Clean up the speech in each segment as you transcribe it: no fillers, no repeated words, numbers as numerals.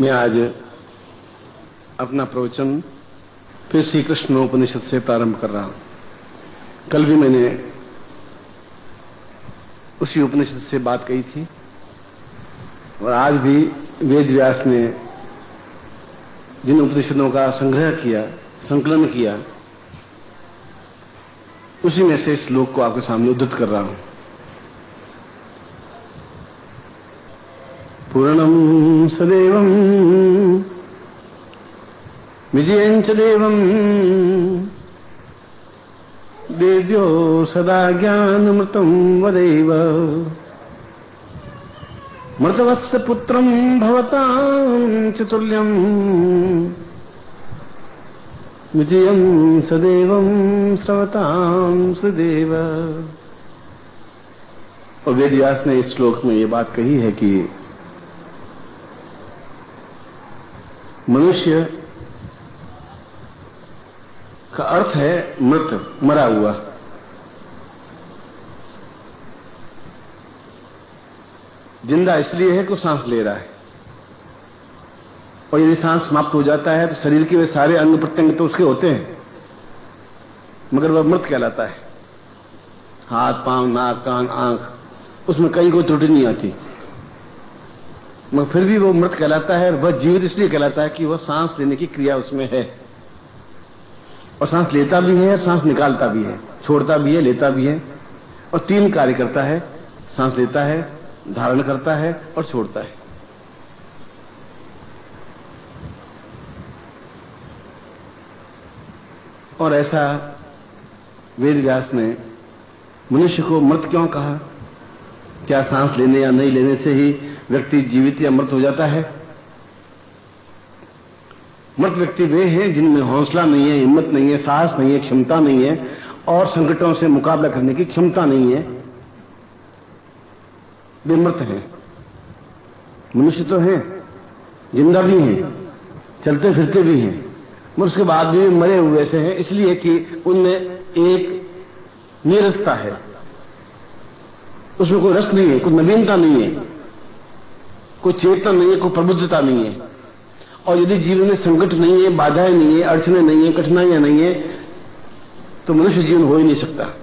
मैं आज अपना प्रवचन फिर श्री कृष्ण उपनिषद से प्रारंभ कर रहा हूं। कल भी मैंने उसी उपनिषद से बात कही थी और आज भी वेद व्यास ने जिन उपनिषदों का संग्रह किया, संकलन किया, उसी में से इस श्लोक को आपके सामने उद्धृत कर रहा हूं। पूर्णं सदैवं विजयं च देवं देव्यो सदा ज्ञानमृतं वदेव मृतवत्स पुत्रं भवतां च तुल्यं विजयं सदैवं श्रवतां सदैव। और वेद व्यास ने इस श्लोक में ये बात कही है कि मनुष्य का अर्थ है मृत, मरा हुआ। जिंदा इसलिए है कि सांस ले रहा है, और यदि सांस समाप्त हो जाता है तो शरीर के वे सारे अंग प्रत्यंग तो उसके होते हैं, मगर वह मृत कहलाता है। हाथ, पांव, नाक, कान, आंख, उसमें कहीं कोई त्रुटि नहीं आती, मगर फिर भी वो मृत कहलाता है। और वह जीवित इसलिए कहलाता है कि वह सांस लेने की क्रिया उसमें है, और सांस लेता भी है, सांस निकालता भी है, छोड़ता भी है, लेता भी है, और तीन कार्य करता है। सांस लेता है, धारण करता है और छोड़ता है। और ऐसा वेद व्यास ने मनुष्य को मृत क्यों कहा? क्या सांस लेने या नहीं लेने से ही व्यक्ति जीवित या मृत हो जाता है? मृत व्यक्ति वे हैं जिनमें हौसला नहीं है, हिम्मत नहीं है, साहस नहीं है, क्षमता नहीं है, और संकटों से मुकाबला करने की क्षमता नहीं है। वे मृत हैं। मनुष्य तो हैं, जिंदा भी हैं, चलते फिरते भी हैं, मगर उसके बाद भी मरे हुए से हैं, इसलिए कि उनमें एक नीरसता है, उसमें कोई रस नहीं है, कोई नवीनता नहीं है, कोई चेतना नहीं है, कोई प्रबुद्धता नहीं है। और यदि जीवन में संकट नहीं है, बाधाएं नहीं है, अड़चने नहीं है, कठिनाइयां नहीं है, तो मनुष्य जीवन हो ही नहीं सकता।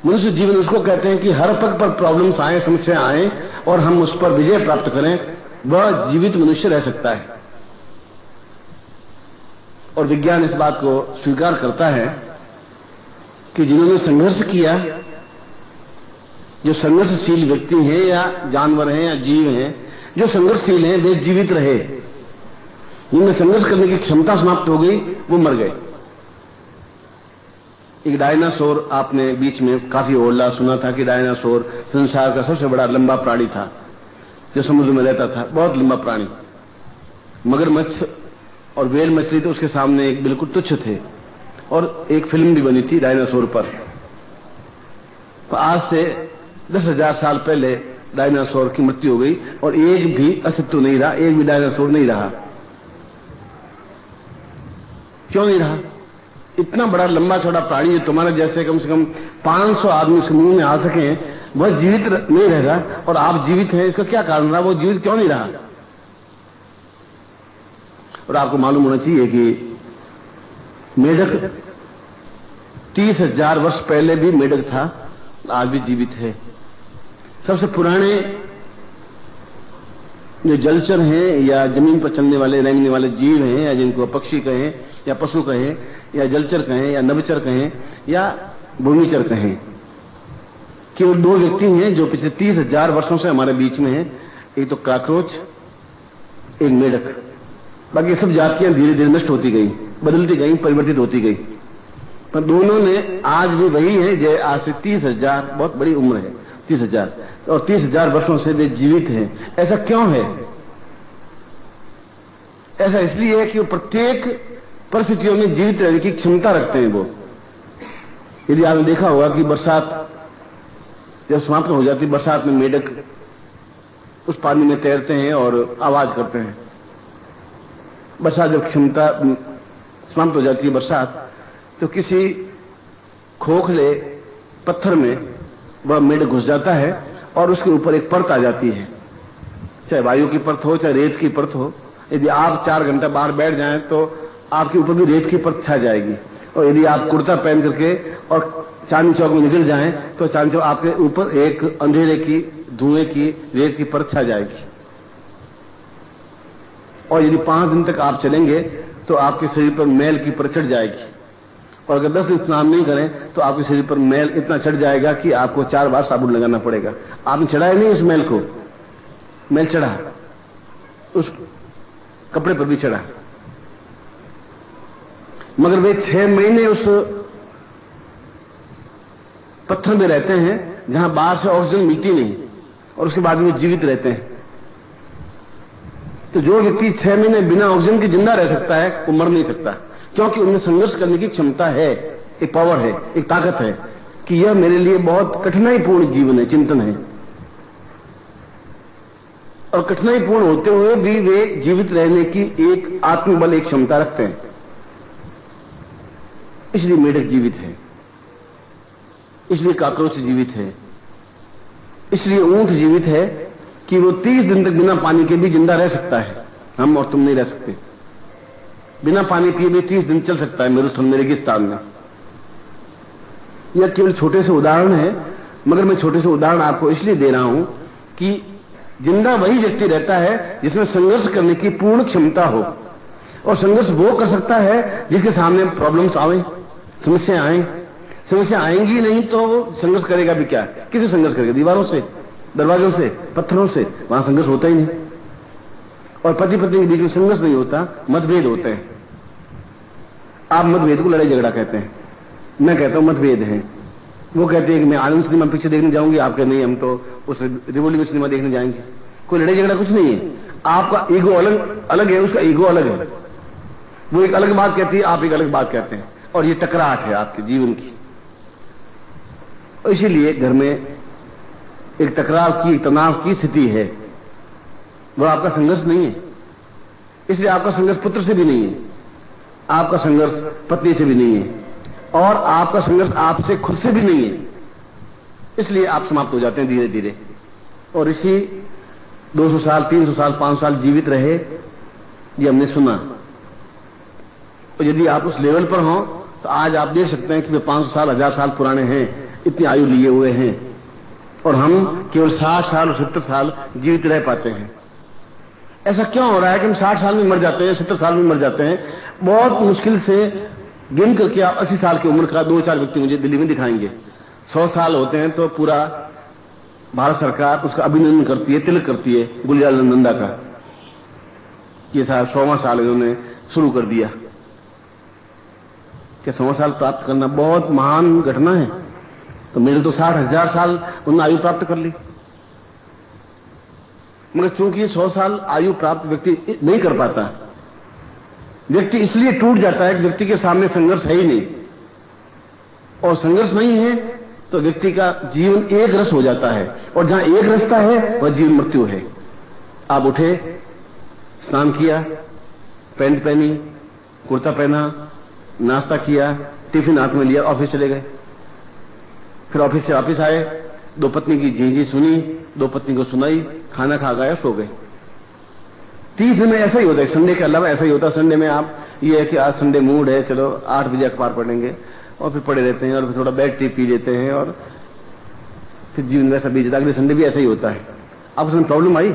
मनुष्य जीवन उसको कहते हैं कि हर पग पर प्रॉब्लम्स आए, समस्या आए, और हम उस पर विजय प्राप्त करें, वह जीवित मनुष्य रह सकता है। और विज्ञान इस बात को स्वीकार करता है कि जिन्होंने संघर्ष किया, जो संघर्षशील व्यक्ति हैं या जानवर हैं या जीव हैं, जो संघर्षशील हैं वे जीवित रहे। जिनमें संघर्ष करने की क्षमता समाप्त हो गई वो मर गए। एक डायनासोर, आपने बीच में काफी ओल्ला सुना था कि डायनासोर संसार का सबसे बड़ा लंबा प्राणी था, जो समुद्र में रहता था, बहुत लंबा प्राणी। मगरमच्छ और व्हेल मछली तो उसके सामने एक बिल्कुल तुच्छ थे। और एक फिल्म भी बनी थी डायनासोर पर। तो आज से 10,000 साल पहले डायनासोर की मृत्यु हो गई और एक भी अस्तित्व नहीं रहा, एक भी डायनासोर नहीं रहा। क्यों नहीं रहा? इतना बड़ा लंबा चौड़ा प्राणी, जो तुम्हारे जैसे कम से कम 500 आदमी उसके मुंह में आ सके, वह जीवित नहीं रह रहा, और आप जीवित हैं। इसका क्या कारण रहा? वो जीवित क्यों नहीं रहा? और आपको मालूम होना चाहिए कि मेढक 30,000 वर्ष पहले भी मेढक था, आज भी जीवित है। सबसे पुराने जो जलचर हैं या जमीन पर चलने वाले, रेंगने वाले जीव हैं, या जिनको पक्षी कहें या पशु कहें या जलचर कहें या नभचर कहें या भूमिचर कहें, केवल दो व्यक्ति हैं जो पिछले 30,000 वर्षों से हमारे बीच में हैं। एक तो काकरोच, एक मेढक। बाकी सब जातियां धीरे धीरे नष्ट होती गई, बदलती गई, परिवर्तित होती गई, पर दोनों ने आज भी वही है। जो आज से 30,000, बहुत बड़ी उम्र है 30,000, और 30,000 वर्षों से वे जीवित हैं। ऐसा क्यों है? ऐसा इसलिए है कि वो प्रत्येक परिस्थितियों में जीवित रहने की क्षमता रखते हैं। वो, यदि आपने देखा होगा कि बरसात जब समाप्त हो जाती, बरसात में मेढक उस पानी में तैरते हैं और आवाज करते हैं। बरसात जब क्षमता समाप्त हो जाती है बरसात, तो किसी खोखले पत्थर में वह मेढक घुस जाता है और उसके ऊपर एक परत आ जाती है, चाहे वायु की परत हो, चाहे रेत की परत हो। यदि आप 4 घंटा बाहर बैठ जाएं तो आपके ऊपर भी रेत की परत छा जाएगी। और यदि आप कुर्ता पहन करके और चांदनी चौक में निकल जाएं तो चांदनी चौक आपके ऊपर एक अंधेरे की, धुएं की, रेत की परत छा जाएगी। और यदि 5 दिन तक आप चलेंगे तो आपके शरीर पर मैल की परत चढ़ जाएगी। और अगर 10 दिन स्नान नहीं करें तो आपके शरीर पर मैल इतना चढ़ जाएगा कि आपको 4 बार साबुन लगाना पड़ेगा। आपने चढ़ाया नहीं उस मैल को, मैल चढ़ा, उस कपड़े पर भी चढ़ा। मगर वे 6 महीने उस पत्थर में रहते हैं जहां बाहर से ऑक्सीजन मिलती नहीं, और उसके बाद वे जीवित रहते हैं। तो जो व्यक्ति 6 महीने बिना ऑक्सीजन के जिंदा रह सकता है वो मर नहीं सकता, क्योंकि उनमें संघर्ष करने की क्षमता है, एक पावर है, एक ताकत है कि यह मेरे लिए बहुत कठिनाईपूर्ण जीवन है, चिंतन है। और कठिनाईपूर्ण होते हुए भी वे जीवित रहने की एक आत्मबल, एक क्षमता रखते हैं। इसलिए मेढक जीवित है, इसलिए काकरोच जीवित है, इसलिए ऊंट जीवित है कि वो 30 दिन तक बिना पानी के भी जिंदा रह सकता है। हम और तुम नहीं रह सकते। बिना पानी पिए भी 30 दिन चल सकता है मेरुस्थल में, रेगिस्तान में। यह केवल छोटे से उदाहरण है, मगर मैं छोटे से उदाहरण आपको इसलिए दे रहा हूं कि जिंदा वही व्यक्ति रहता है जिसमें संघर्ष करने की पूर्ण क्षमता हो। और संघर्ष वो कर सकता है जिसके सामने प्रॉब्लम्स आवे, समस्या आए। समस्या आएंगी नहीं तो वो संघर्ष करेगा भी क्या? किससे संघर्ष करेगा? दीवारों से, दरवाजों से, पत्थरों से। वहां संघर्ष होता ही नहीं। और पति पत्नी के बीच में संघर्ष नहीं होता, मतभेद होते हैं। आप मतभेद को लड़ाई झगड़ा कहते हैं, मैं कहता हूं मतभेद है। वो कहते हैं कि मैं आनंद सिनेमा पिक्चर देखने जाऊंगी, आप कहते नहीं हम तो उस रिवॉल्यूशन सिनेमा देखने जाएंगे। कोई लड़ाई झगड़ा कुछ नहीं है। आपका ईगो अलग अलग है, उसका ईगो अलग है। वो एक अलग बात कहती है, आप एक अलग बात कहते हैं, और ये टकराहट है आपके जीवन की। और इसीलिए घर में एक टकराव की, तनाव की स्थिति है। वह आपका संघर्ष नहीं है। इसलिए आपका संघर्ष पुत्र से भी नहीं है, आपका संघर्ष पत्नी से भी नहीं है, और आपका संघर्ष आपसे खुद से भी नहीं है। इसलिए आप समाप्त हो जाते हैं धीरे धीरे। और इसी 200 साल, 300 साल, 500 साल जीवित रहे, ये हमने सुना। और यदि आप उस लेवल पर हों तो आज आप देख सकते हैं कि वे 500 साल, 1000 साल पुराने हैं, इतनी आयु लिए हुए हैं, और हम केवल 60 साल और 70 साल जीवित रह पाते हैं। ऐसा क्यों हो रहा है कि हम 60 साल में मर जाते हैं, 70 साल में मर जाते हैं? बहुत मुश्किल से गिन करके आप 80 साल की उम्र का 2-4 व्यक्ति मुझे दिल्ली में दिखाएंगे। 100 साल होते हैं तो पूरा भारत सरकार उसका अभिनंदन करती है, तिलक करती है गुलजार नंदा का, कि साहब 100वां साल इन्होंने शुरू कर दिया। क्या 100वां साल प्राप्त करना बहुत महान घटना है? तो मेरे तो 60,000 साल उन्होंने आयु प्राप्त कर ली। मगर चूंकि 100 साल आयु प्राप्त व्यक्ति नहीं कर पाता, व्यक्ति इसलिए टूट जाता है कि व्यक्ति के सामने संघर्ष है ही नहीं। और संघर्ष नहीं है तो व्यक्ति का जीवन एक रस हो जाता है, और जहां एक रास्ता है वह जीवन मृत्यु है। आप उठे, स्नान किया, पैंट पहनी, कुर्ता पहना, नाश्ता किया, टिफिन हाथ में लिया, ऑफिस चले गए। फिर ऑफिस से वापिस आए, 2 पत्नी की झींझी सुनी, 2 पत्नी को सुनाई, खाना खा गया, सो गए। 30 दिन में ऐसा ही होता है। संडे के अलावा ऐसा ही होता है। संडे में आप ये है कि आज संडे मूड है, चलो 8 बजे अखबार पढ़ेंगे, और फिर पढ़े रहते हैं, और फिर थोड़ा बैग टी पी लेते हैं, और फिर जीवन वैसा बीत जाता है। अगले संडे भी ऐसा ही होता है। अब उसमें प्रॉब्लम आई,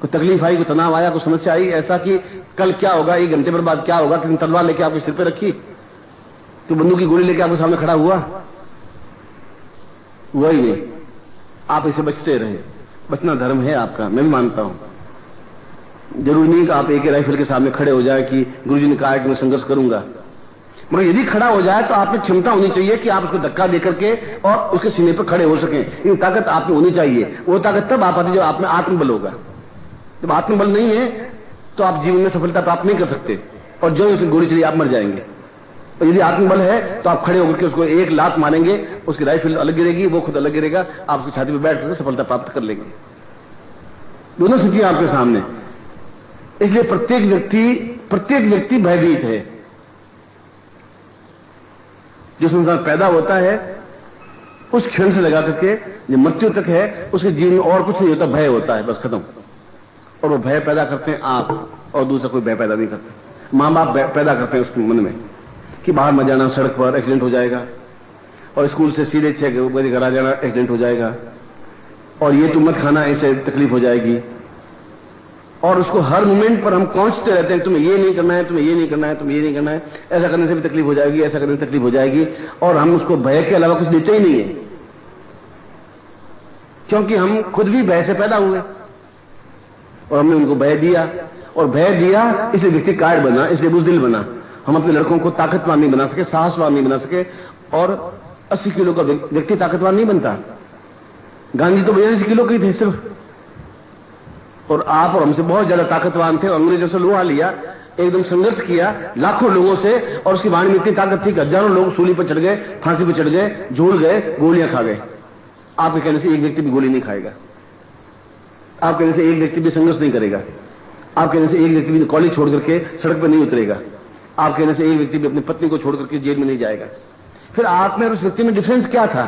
कोई तकलीफ आई, कोई तनाव आया, कोई समस्या आई, ऐसा कि कल क्या होगा, 1 घंटे पर बाद क्या होगा, किसी तलवार लेके आपके सिर पर रखी, तो बंदूक की गोली लेके आपके सामने खड़ा हुआ, वही नहीं। आप इसे बचते रहे। बचना धर्म है आपका, मैं भी मानता हूं। जरूरी नहीं कि आप एक राइफल के सामने खड़े हो जाए कि गुरुजी ने कहा कि मैं संघर्ष करूंगा। मगर यदि खड़ा हो जाए तो आप में क्षमता होनी चाहिए कि आप उसको धक्का देकर के और उसके सीने पर खड़े हो सकें। ये ताकत आप में होनी चाहिए। वो ताकत तब आ पाती है जब आप में आत्मबल होगा। जब आत्मबल नहीं है तो आप जीवन में सफलता प्राप्त नहीं कर सकते, और जो उसकी गोली चली आप मर जाएंगे। और यदि आत्मबल है तो आप खड़े होकर के उसको एक लात मारेंगे, उसकी राइफल अलग गिरेगी, वो खुद अलग गिरेगा, आप उसकी छाती पर बैठ करके सफलता प्राप्त कर लेंगे। दोनों स्थितियां आपके सामने। इसलिए प्रत्येक व्यक्ति भयभीत है। जो संसार पैदा होता है उस क्षण से लगा करके जो मृत्यु तक है, उसके जीवन में और कुछ नहीं होता, भय होता है, बस खत्म। और वो भय पैदा करते हैं आप, और दूसरा कोई भय पैदा नहीं करता। माँ बाप पैदा करते हैं उसके मन में कि बाहर मत जाना, सड़क पर एक्सीडेंट हो जाएगा, और स्कूल से सीधे 6 बजे घर आ जाना, एक्सीडेंट हो जाएगा, और ये तुम मत खाना, ऐसे तकलीफ हो जाएगी। और उसको हर मोमेंट पर हम पहुंचते रहते हैं, तुम्हें ये नहीं करना है, तुम्हें ये नहीं करना है, तुम्हें ये नहीं करना है, ऐसा करने से भी तकलीफ हो जाएगी, ऐसा करने से तकलीफ हो जाएगी, और हम उसको भय के अलावा कुछ देते ही नहीं है, क्योंकि हम खुद भी भय से पैदा हुए और हमने उनको भय दिया, और भय दिया इसलिए व्यक्ति कायर बना, इसलिए बुज़दिल बना। हम अपने लड़कों को ताकतवान नहीं बना सके, साहसवान नहीं बना सके, और 80 किलो का व्यक्ति ताकतवान नहीं बनता। गांधी तो 82 किलो के थे सिर्फ, और आप और हमसे बहुत ज्यादा ताकतवान थे, और अंग्रेजों से लोहा लिया, एकदम संघर्ष किया लाखों लोगों से, और उसकी वाणी में इतनी ताकत थी कि हजारों लोग सूली पर चढ़ गए, फांसी पर चढ़ गए, झूल गए, गोलियां खा गए। आपके कहने से एक व्यक्ति भी गोली नहीं खाएगा, आप कहने से एक व्यक्ति भी संघर्ष नहीं करेगा, आप कहने से एक व्यक्ति भी कॉलेज छोड़ करके सड़क पर नहीं उतरेगा, आप कहने से एक व्यक्ति भी अपनी पत्नी को छोड़ करके जेल में नहीं जाएगा। फिर आप में और उस व्यक्ति में डिफरेंस क्या था?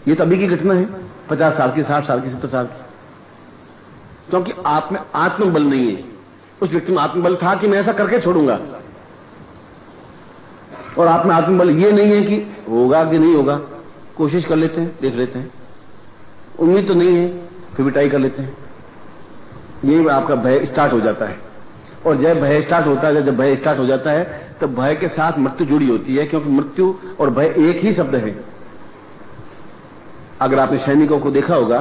ये तो अभी की घटना है, 50 साल की, 60 साल की, 70 साल की, क्योंकि आप में आत्मबल नहीं है। उस व्यक्ति में आत्मबल था कि मैं ऐसा करके छोड़ूंगा, और आप में आत्मबल ये नहीं है कि होगा कि नहीं होगा, कोशिश कर लेते हैं, देख लेते हैं, उम्मीद तो नहीं है, फिर भी ट्राई कर लेते हैं। यही आपका भय स्टार्ट हो जाता है, और जब भय स्टार्ट होता है, जब भय स्टार्ट हो जाता है, तब भय के साथ मृत्यु जुड़ी होती है, क्योंकि मृत्यु और भय एक ही शब्द है। अगर आपने सैनिकों को देखा होगा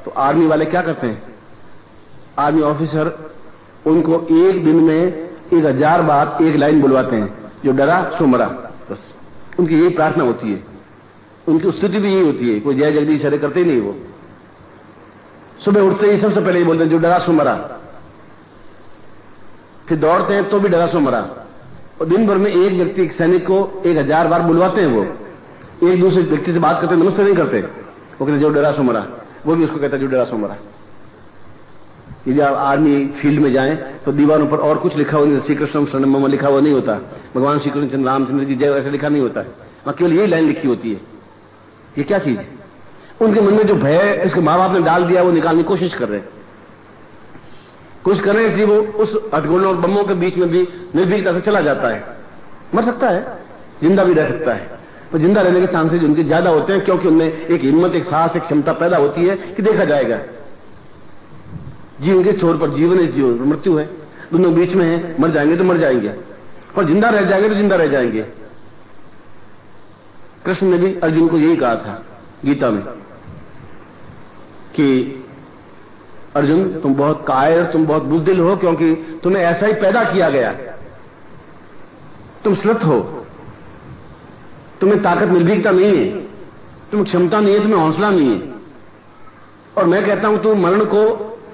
तो आर्मी वाले क्या करते हैं, आर्मी ऑफिसर उनको एक दिन में 1000 बार एक लाइन बुलवाते हैं, जो डरा सो मरा, बस उनकी यही प्रार्थना होती है, उनकी स्तुति भी यही होती है, कोई जय जगदीश हरे करते ही नहीं। वो सुबह उठते ही सबसे पहले ये बोलते हैं, जो डरा सो मरा। फिर दौड़ते हैं तो भी डरा सो मरा, और दिन भर में एक व्यक्ति, एक सैनिक को 1000 बार बुलवाते हैं। वो एक दूसरे व्यक्ति से बात करते, नमस्ते नहीं करते, वो कहते जो डरा सो मरा, वो भी उसको कहता है जो डरा सो मरा। यदि आप आर्मी फील्ड में जाएं तो दीवारों पर और कुछ लिखा हुआ नहीं, श्री कृष्ण शरणम मम लिखा हुआ नहीं होता, भगवान श्री कृष्ण रामचंद्र की जय ऐसा लिखा नहीं होता है, वहां केवल यही लाइन लिखी होती है। ये क्या चीज है? उनके मन में जो भय इसके माँ बाप ने डाल दिया, वो निकालने की कोशिश कर रहे हैं, कुछ कर रहे हैं, इसलिए वो उस हथगोलों और बमों के बीच में भी निर्भीकता से चला जाता है। मर सकता है, जिंदा भी रह सकता है, पर जिंदा रहने के चांसेस उनके ज्यादा होते हैं, क्योंकि उनमें एक हिम्मत, एक साहस, एक क्षमता पैदा होती है कि देखा जाएगा। जीवन के छोर पर जीवन, इस जीवन पर मृत्यु है, दोनों बीच में है, मर जाएंगे तो मर जाएंगे, और जिंदा रह जाएंगे तो जिंदा रह जाएंगे। कृष्ण ने भी अर्जुन को यही कहा था गीता में कि अर्जुन तुम बहुत कायर, तुम बहुत बुज़दिल हो, क्योंकि तुम्हें ऐसा ही पैदा किया गया, तुम श्रुत हो, तुम्हें ताकत निर्भीकता नहीं है, तुम्हें क्षमता नहीं है, तुम्हें हौसला नहीं है, और मैं कहता हूं तू मरण को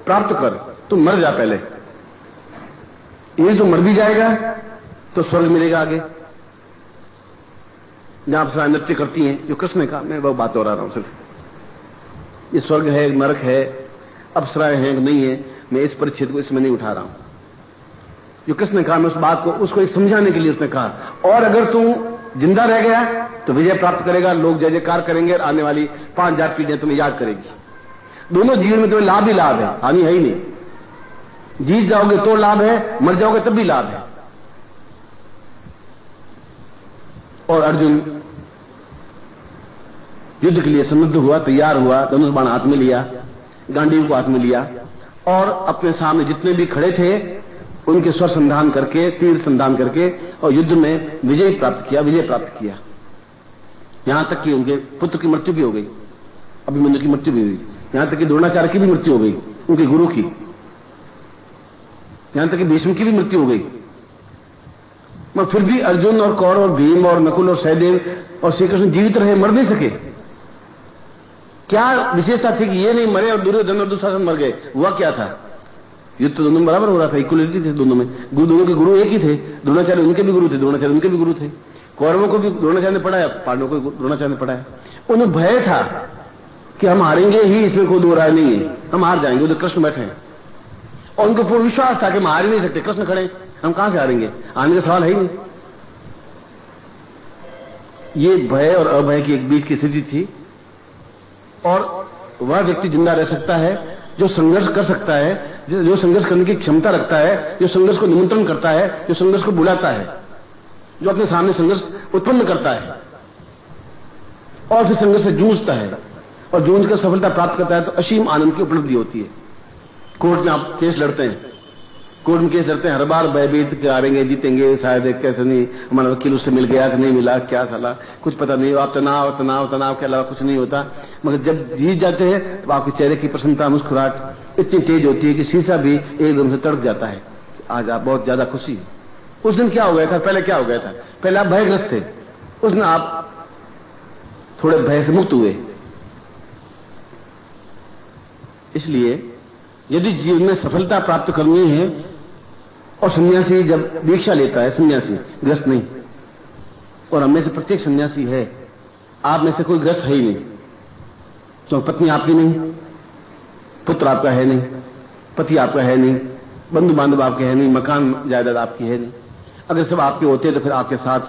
प्राप्त कर, तू मर जा पहले, ये तो मर भी जाएगा तो स्वर्ग मिलेगा आगे, जहां अप्सराएं नृत्य करती हैं, जो कृष्ण ने कहा, मैं वो बात दोहरा रहा हूं सिर्फ। ये स्वर्ग है, नरक है, अप्सराएं हैं नहीं है, मैं इस परिच्छेद को इसमें नहीं उठा रहा हूं। जो कृष्ण ने कहा, मैं उस बात को उसको एक समझाने के लिए उसने कहा, और अगर तू जिंदा रह गया तो विजय प्राप्त करेगा, लोग जय जयकार करेंगे, और आने वाली 5000 पीढ़ियां तुम्हें याद करेगी। दोनों जीवन में तुम्हें लाभ ही लाभ है, हानि है ही नहीं। जीत जाओगे तो लाभ है, मर जाओगे तब भी लाभ है। और अर्जुन युद्ध के लिए सन्नद्ध हुआ, तैयार हुआ, धनुष बाण हाथ में लिया, गांडीव को हाथ में लिया, और अपने सामने जितने भी खड़े थे उनके स्वर संधान करके, तीर संधान करके, और युद्ध में विजय प्राप्त किया, विजय प्राप्त किया। यहां तक कि उनके पुत्र की मृत्यु भी हो गई, अभिमन्यु की मृत्यु भी हुई, यहां तक कि द्रोणाचार्य की भी मृत्यु हो गई, उनके गुरु की, यहां तक कि भीष्म की भी मृत्यु हो गई। मगर फिर भी अर्जुन और कौरव और भीम और नकुल और सहदेव और श्री कृष्ण जीवित रहे, मर नहीं सके। क्या विशेषता थी कि ये नहीं मरे और दुर्योधन और दुशासन मर गए? हुआ क्या था? युद्ध तो दोनों में बराबर हो रहा था, इक्वलिटी थे दोनों में, दोनों के गुरु एक ही थे, द्रोणाचार्य उनके भी गुरु थे, द्रोणाचार्य उनके भी गुरु थे। कौरवों को भी द्रोणाचार्य ने पढ़ाया, पांडवों को द्रोणाचार्य ने पढ़ाया। उन्हें भय था कि हम हारेंगे ही, इसमें कोई दो राय नहीं है, हम हार जाएंगे। उधर कृष्ण बैठे हैं और उनको पूर्ण विश्वास था कि हम हार ही नहीं सकते, कृष्ण खड़े, हम कहां से हारेंगे, आने का सवाल है ही नहीं। ये भय और अभय की एक बीच की स्थिति थी, और वह व्यक्ति जिंदा रह सकता है जो संघर्ष कर सकता है, जो संघर्ष करने की क्षमता रखता है, जो संघर्ष को निमंत्रण करता है, जो संघर्ष को बुलाता है, जो अपने सामने संघर्ष उत्पन्न करता है और फिर संघर्ष से जूझता है और जूझ कर सफलता प्राप्त करता है, तो असीम आनंद की उपलब्धि होती है। कोर्ट में आप केस लड़ते हैं, कोर्ट में केस लड़ते हैं, हर बार भयभीत के हारेंगे जीतेंगे, शायद कैसे नहीं, हमारा वकील उससे मिल गया कि नहीं मिला, क्या साला कुछ पता नहीं, आप तनाव तनाव तनाव के अलावा कुछ नहीं होता। मगर जब जीत जाते हैं तो आपके चेहरे की प्रसन्नता, मुस्कुराहट इतनी तेज होती है कि शीशा भी एकदम से तड़क जाता है। आज आप बहुत ज्यादा खुशी। उस दिन क्या हो गया था, पहले क्या हो गया था, पहले आप भयग्रस्त थे, उस दिन आप थोड़े भय से मुक्त हुए। इसलिए यदि जीवन में सफलता प्राप्त करनी है, और सन्यासी जब दीक्षा लेता है, सन्यासी ग्रस्त नहीं, और हम में से प्रत्येक सन्यासी है, आप में से कोई ग्रस्त है ही नहीं, तो पत्नी आपकी नहीं, पुत्र आपका है नहीं, पति आपका है नहीं, बंधु बांधव आपके है नहीं, मकान जायदाद आपकी है नहीं। अगर सब आपके होते तो फिर आपके साथ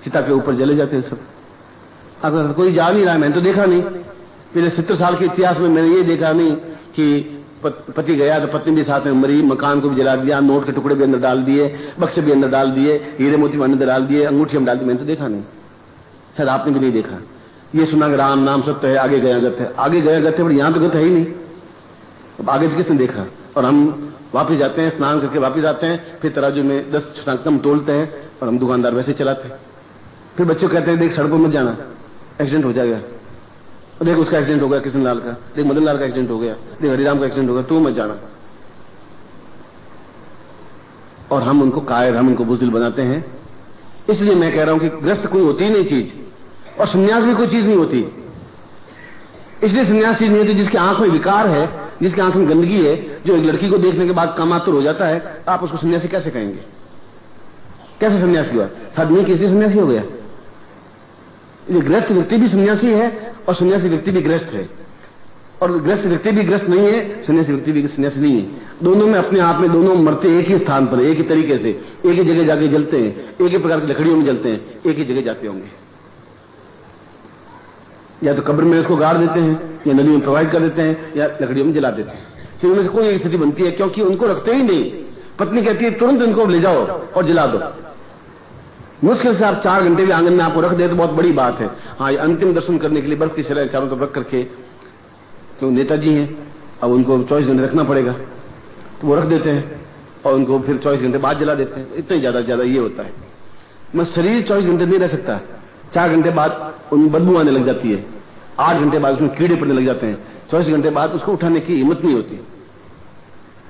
चिता के ऊपर जले जाते सब। अगर कोई जा नहीं रहा, मैंने तो देखा नहीं, पिछले 70 साल के इतिहास में मैंने ये देखा नहीं कि पति गया तो पत्नी भी साथ में मरी, मकान को भी जला दिया, नोट के टुकड़े भी अंदर डाल दिए, बक्से भी अंदर डाल दिए, हीरे मोती अंदर डाल दिए, अंगूठी में डाल दी। मैंने तो देखा नहीं, शायद आपने भी नहीं देखा। ये सुना कि राम नाम सत्य है, आगे गया गत है, आगे गया गत है, पर यहां तो गत है ही नहीं। अब आगे तो किसने देखा? और हम वापिस जाते हैं, स्नान करके वापिस आते हैं, फिर तराजू में 10 कम तोलते हैं और हम दुकानदार वैसे चलाते हैं। फिर बच्चों कहते हैं देख सड़कों में जाना, एक्सीडेंट हो जाएगा, देख उसका एक्सीडेंट हो गया किशन लाल का, देख मदन लाल का एक्सीडेंट हो गया, देख हरिराम का एक्सीडेंट हो गया, तू मत जाना। और हम उनको कायर, हम उनको बुज़दिल बनाते हैं। इसलिए मैं कह रहा हूं कि ग्रस्त कोई होती ही नहीं चीज, और संन्यास भी कोई चीज नहीं होती। इसलिए संन्यास चीज नहीं होती जिसकी आंख में विकार है, जिसकी आंख में गंदगी है, जो एक लड़की को देखने के बाद कामातुर हो जाता है, आप उसको सन्यासी कैसे कहेंगे? कैसे सन्यासी हुआ? शायद नहीं किसी सन्यासी हो गया। ये ग्रस्त व्यक्ति भी सन्यासी है और सन्यासी व्यक्ति भी ग्रस्त है, और ग्रस्त व्यक्ति भी ग्रस्त नहीं है, सन्यासी व्यक्ति भी सन्यासी नहीं है। दोनों में अपने आप में दोनों मरते एक ही स्थान पर, एक ही तरीके से, एक ही जगह जाके जलते हैं, एक ही प्रकार की लकड़ियों में जलते हैं, एक ही जगह जाते होंगे। या तो कब्र में उसको गाड़ देते हैं, या नदी में प्रवाहित कर देते हैं, या लकड़ियों में जला देते हैं। फिर उनमें से कोई एक स्थिति बनती है, क्योंकि उनको रखते ही नहीं। पत्नी कहती है तुरंत इनको ले जाओ और जला दो। मुश्किल से आप 4 घंटे भी आंगन में आपको रख दे तो बहुत बड़ी बात है। हाँ, ये अंतिम दर्शन करने के लिए बर्फ की शरह चारों तरफ रख करके, तो नेताजी हैं, अब उनको 24 घंटे रखना पड़ेगा, तो वो रख देते हैं और उनको फिर 24 घंटे बाद जला देते हैं। इतना ही ज्यादा ये होता है। मैं शरीर 24 घंटे नहीं रह सकता, 4 घंटे बाद उनमें बदबू आने लग जाती है, 8 घंटे बाद उसमें कीड़े पड़ने लग जाते हैं, 24 घंटे बाद उसको उठाने की हिम्मत नहीं होती।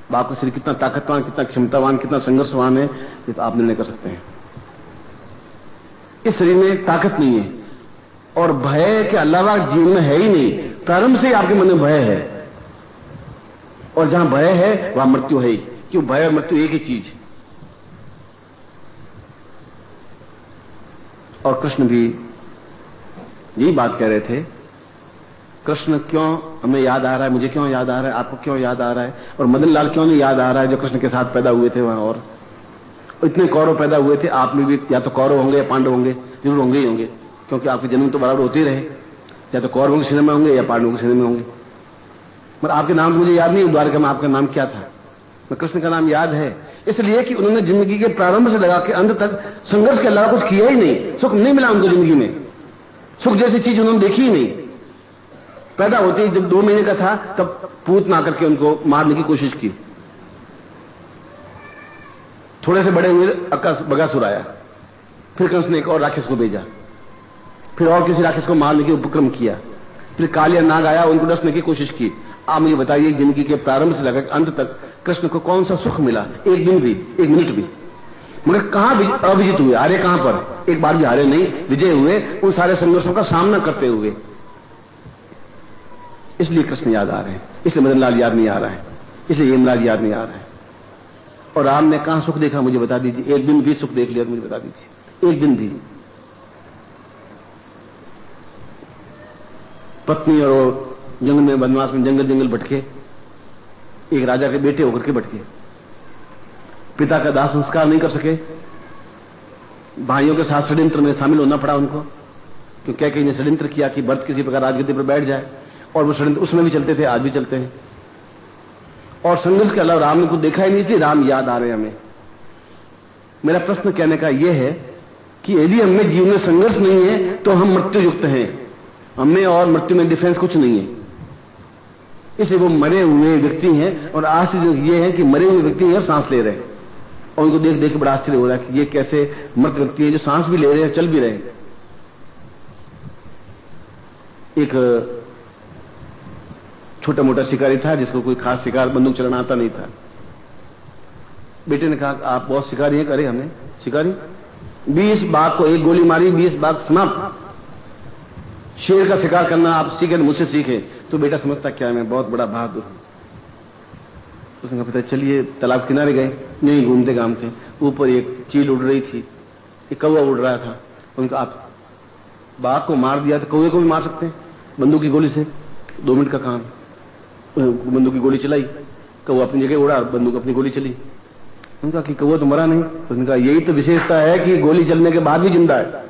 आपका शरीर कितना ताकतवान, कितना क्षमतावान, कितना संघर्षवान है, ये तो आप निर्णय कर सकते हैं। इस शरीर में ताकत नहीं है, और भय के अलावा जीवन में है ही नहीं। प्रारंभ से ही आपके मन में भय है, और जहां भय है वहां मृत्यु है ही, क्यों? भय और मृत्यु एक ही चीज। और कृष्ण भी यही बात कह रहे थे। कृष्ण क्यों हमें याद आ रहा है, मुझे क्यों याद आ रहा है, आपको क्यों याद आ रहा है, और मदन लाल क्यों नहीं याद आ रहा है जो कृष्ण के साथ पैदा हुए थे वहां। और इतने कौरव पैदा हुए थे, आप में भी या तो कौरव होंगे या पांडव होंगे, जरूर होंगे ही होंगे, क्योंकि आपके जन्म तो बराबर होते ही रहे, या तो कौरवों के सीने में होंगे या पांडवों के सीने में होंगे। मगर आपके नाम मुझे याद नहीं, द्वारका में आपका नाम क्या था? मैं कृष्ण का नाम याद है, इसलिए कि उन्होंने जिंदगी के प्रारंभ से लगा के अंत तक संघर्ष के अलावा कुछ किया ही नहीं। सुख नहीं मिला उनको जिंदगी में, सुख जैसी चीज उन्होंने देखी ही नहीं। पैदा होते ही जब 2 महीने का था तब पूत ना करके उनको मारने की कोशिश की। थोड़े से बड़े हुए बगासुर आया, फिर कंस ने एक और राक्षस को भेजा, फिर और किसी राक्षस को मारने की उपक्रम किया, फिर कालिया नाग आया, उनको डसने की कोशिश की। आप मुझे बताइए जिंदगी के प्रारंभ से लेकर अंत तक कृष्ण को कौन सा सुख मिला? एक दिन भी, एक मिनट भी। मगर कहां अविजित हुए, हारे कहां पर? एक बार भी हारे नहीं, विजय हुए उन सारे संघर्षों का सामना करते हुए। इसलिए कृष्ण याद आ रहे हैं, इसलिए मदन लाल याद नहीं आ रहा है, इसलिए यमराज याद नहीं आ रहा है। और राम ने कहां सुख देखा मुझे बता दीजिए, एक दिन भी सुख देख लिया मुझे बता दीजिए, एक दिन भी। पत्नी और वो जंगल में, वनवास में जंगल भटके, एक राजा के बेटे होकर के भटके, पिता का दाह संस्कार नहीं कर सके, भाइयों के साथ षड्यंत्र में शामिल होना पड़ा उनको, क्योंकि कहीं ने षड्यंत्र किया कि भरत किसी प्रकार राजगद्दी पर बैठ जाए, और वो षड्यंत्र उसमें भी चलते थे, आज भी चलते हैं। और संघर्ष के अलावा राम ने कुछ देखा ही नहीं, इसलिए राम याद आ रहे हैं हमें। मेरा प्रश्न कहने का यह है कि यदि हमें जीवन में संघर्ष नहीं है तो हम मृत्यु युक्त हैं। हमें और मृत्यु में डिफरेंस कुछ नहीं है। इसलिए वो मरे हुए व्यक्ति हैं, और आश्चर्य ये है कि मरे हुए व्यक्ति हैं और सांस ले रहे हैं, और उनको देख देख के बड़ा आश्चर्य हो रहा है कि ये कैसे मृत व्यक्ति है जो सांस भी ले रहे हैं, चल भी रहे हैं। एक छोटा मोटा शिकारी था जिसको कोई खास शिकार बंदूक चलाना आता नहीं था। बेटे ने कहा आप बहुत शिकारी हैं। करे हमने शिकारी 20 बाघ को एक गोली मारी, 20 बाघ समाप्त। शेर का शिकार करना आप सीखें, मुझसे सीखें। तो बेटा समझता क्या है, मैं बहुत बड़ा बहादुर हूं। उसने कहा पिता चलिए तालाब किनारे गए, नहीं घूमते घामते, ऊपर एक चील उड़ रही थी, एक कौवा उड़ रहा था। उनका आप बाघ को मार दिया तो कौवे को भी मार सकते हैं बंदूक की गोली से, 2 मिनट का काम। बंदूक की गोली चलाई, कौवा अपनी जगह उड़ा, बंदूक अपनी गोली चली। उनका कि कौवा तो मरा नहीं। उसने कहा यही तो विशेषता है कि गोली चलने के बाद भी जिंदा है।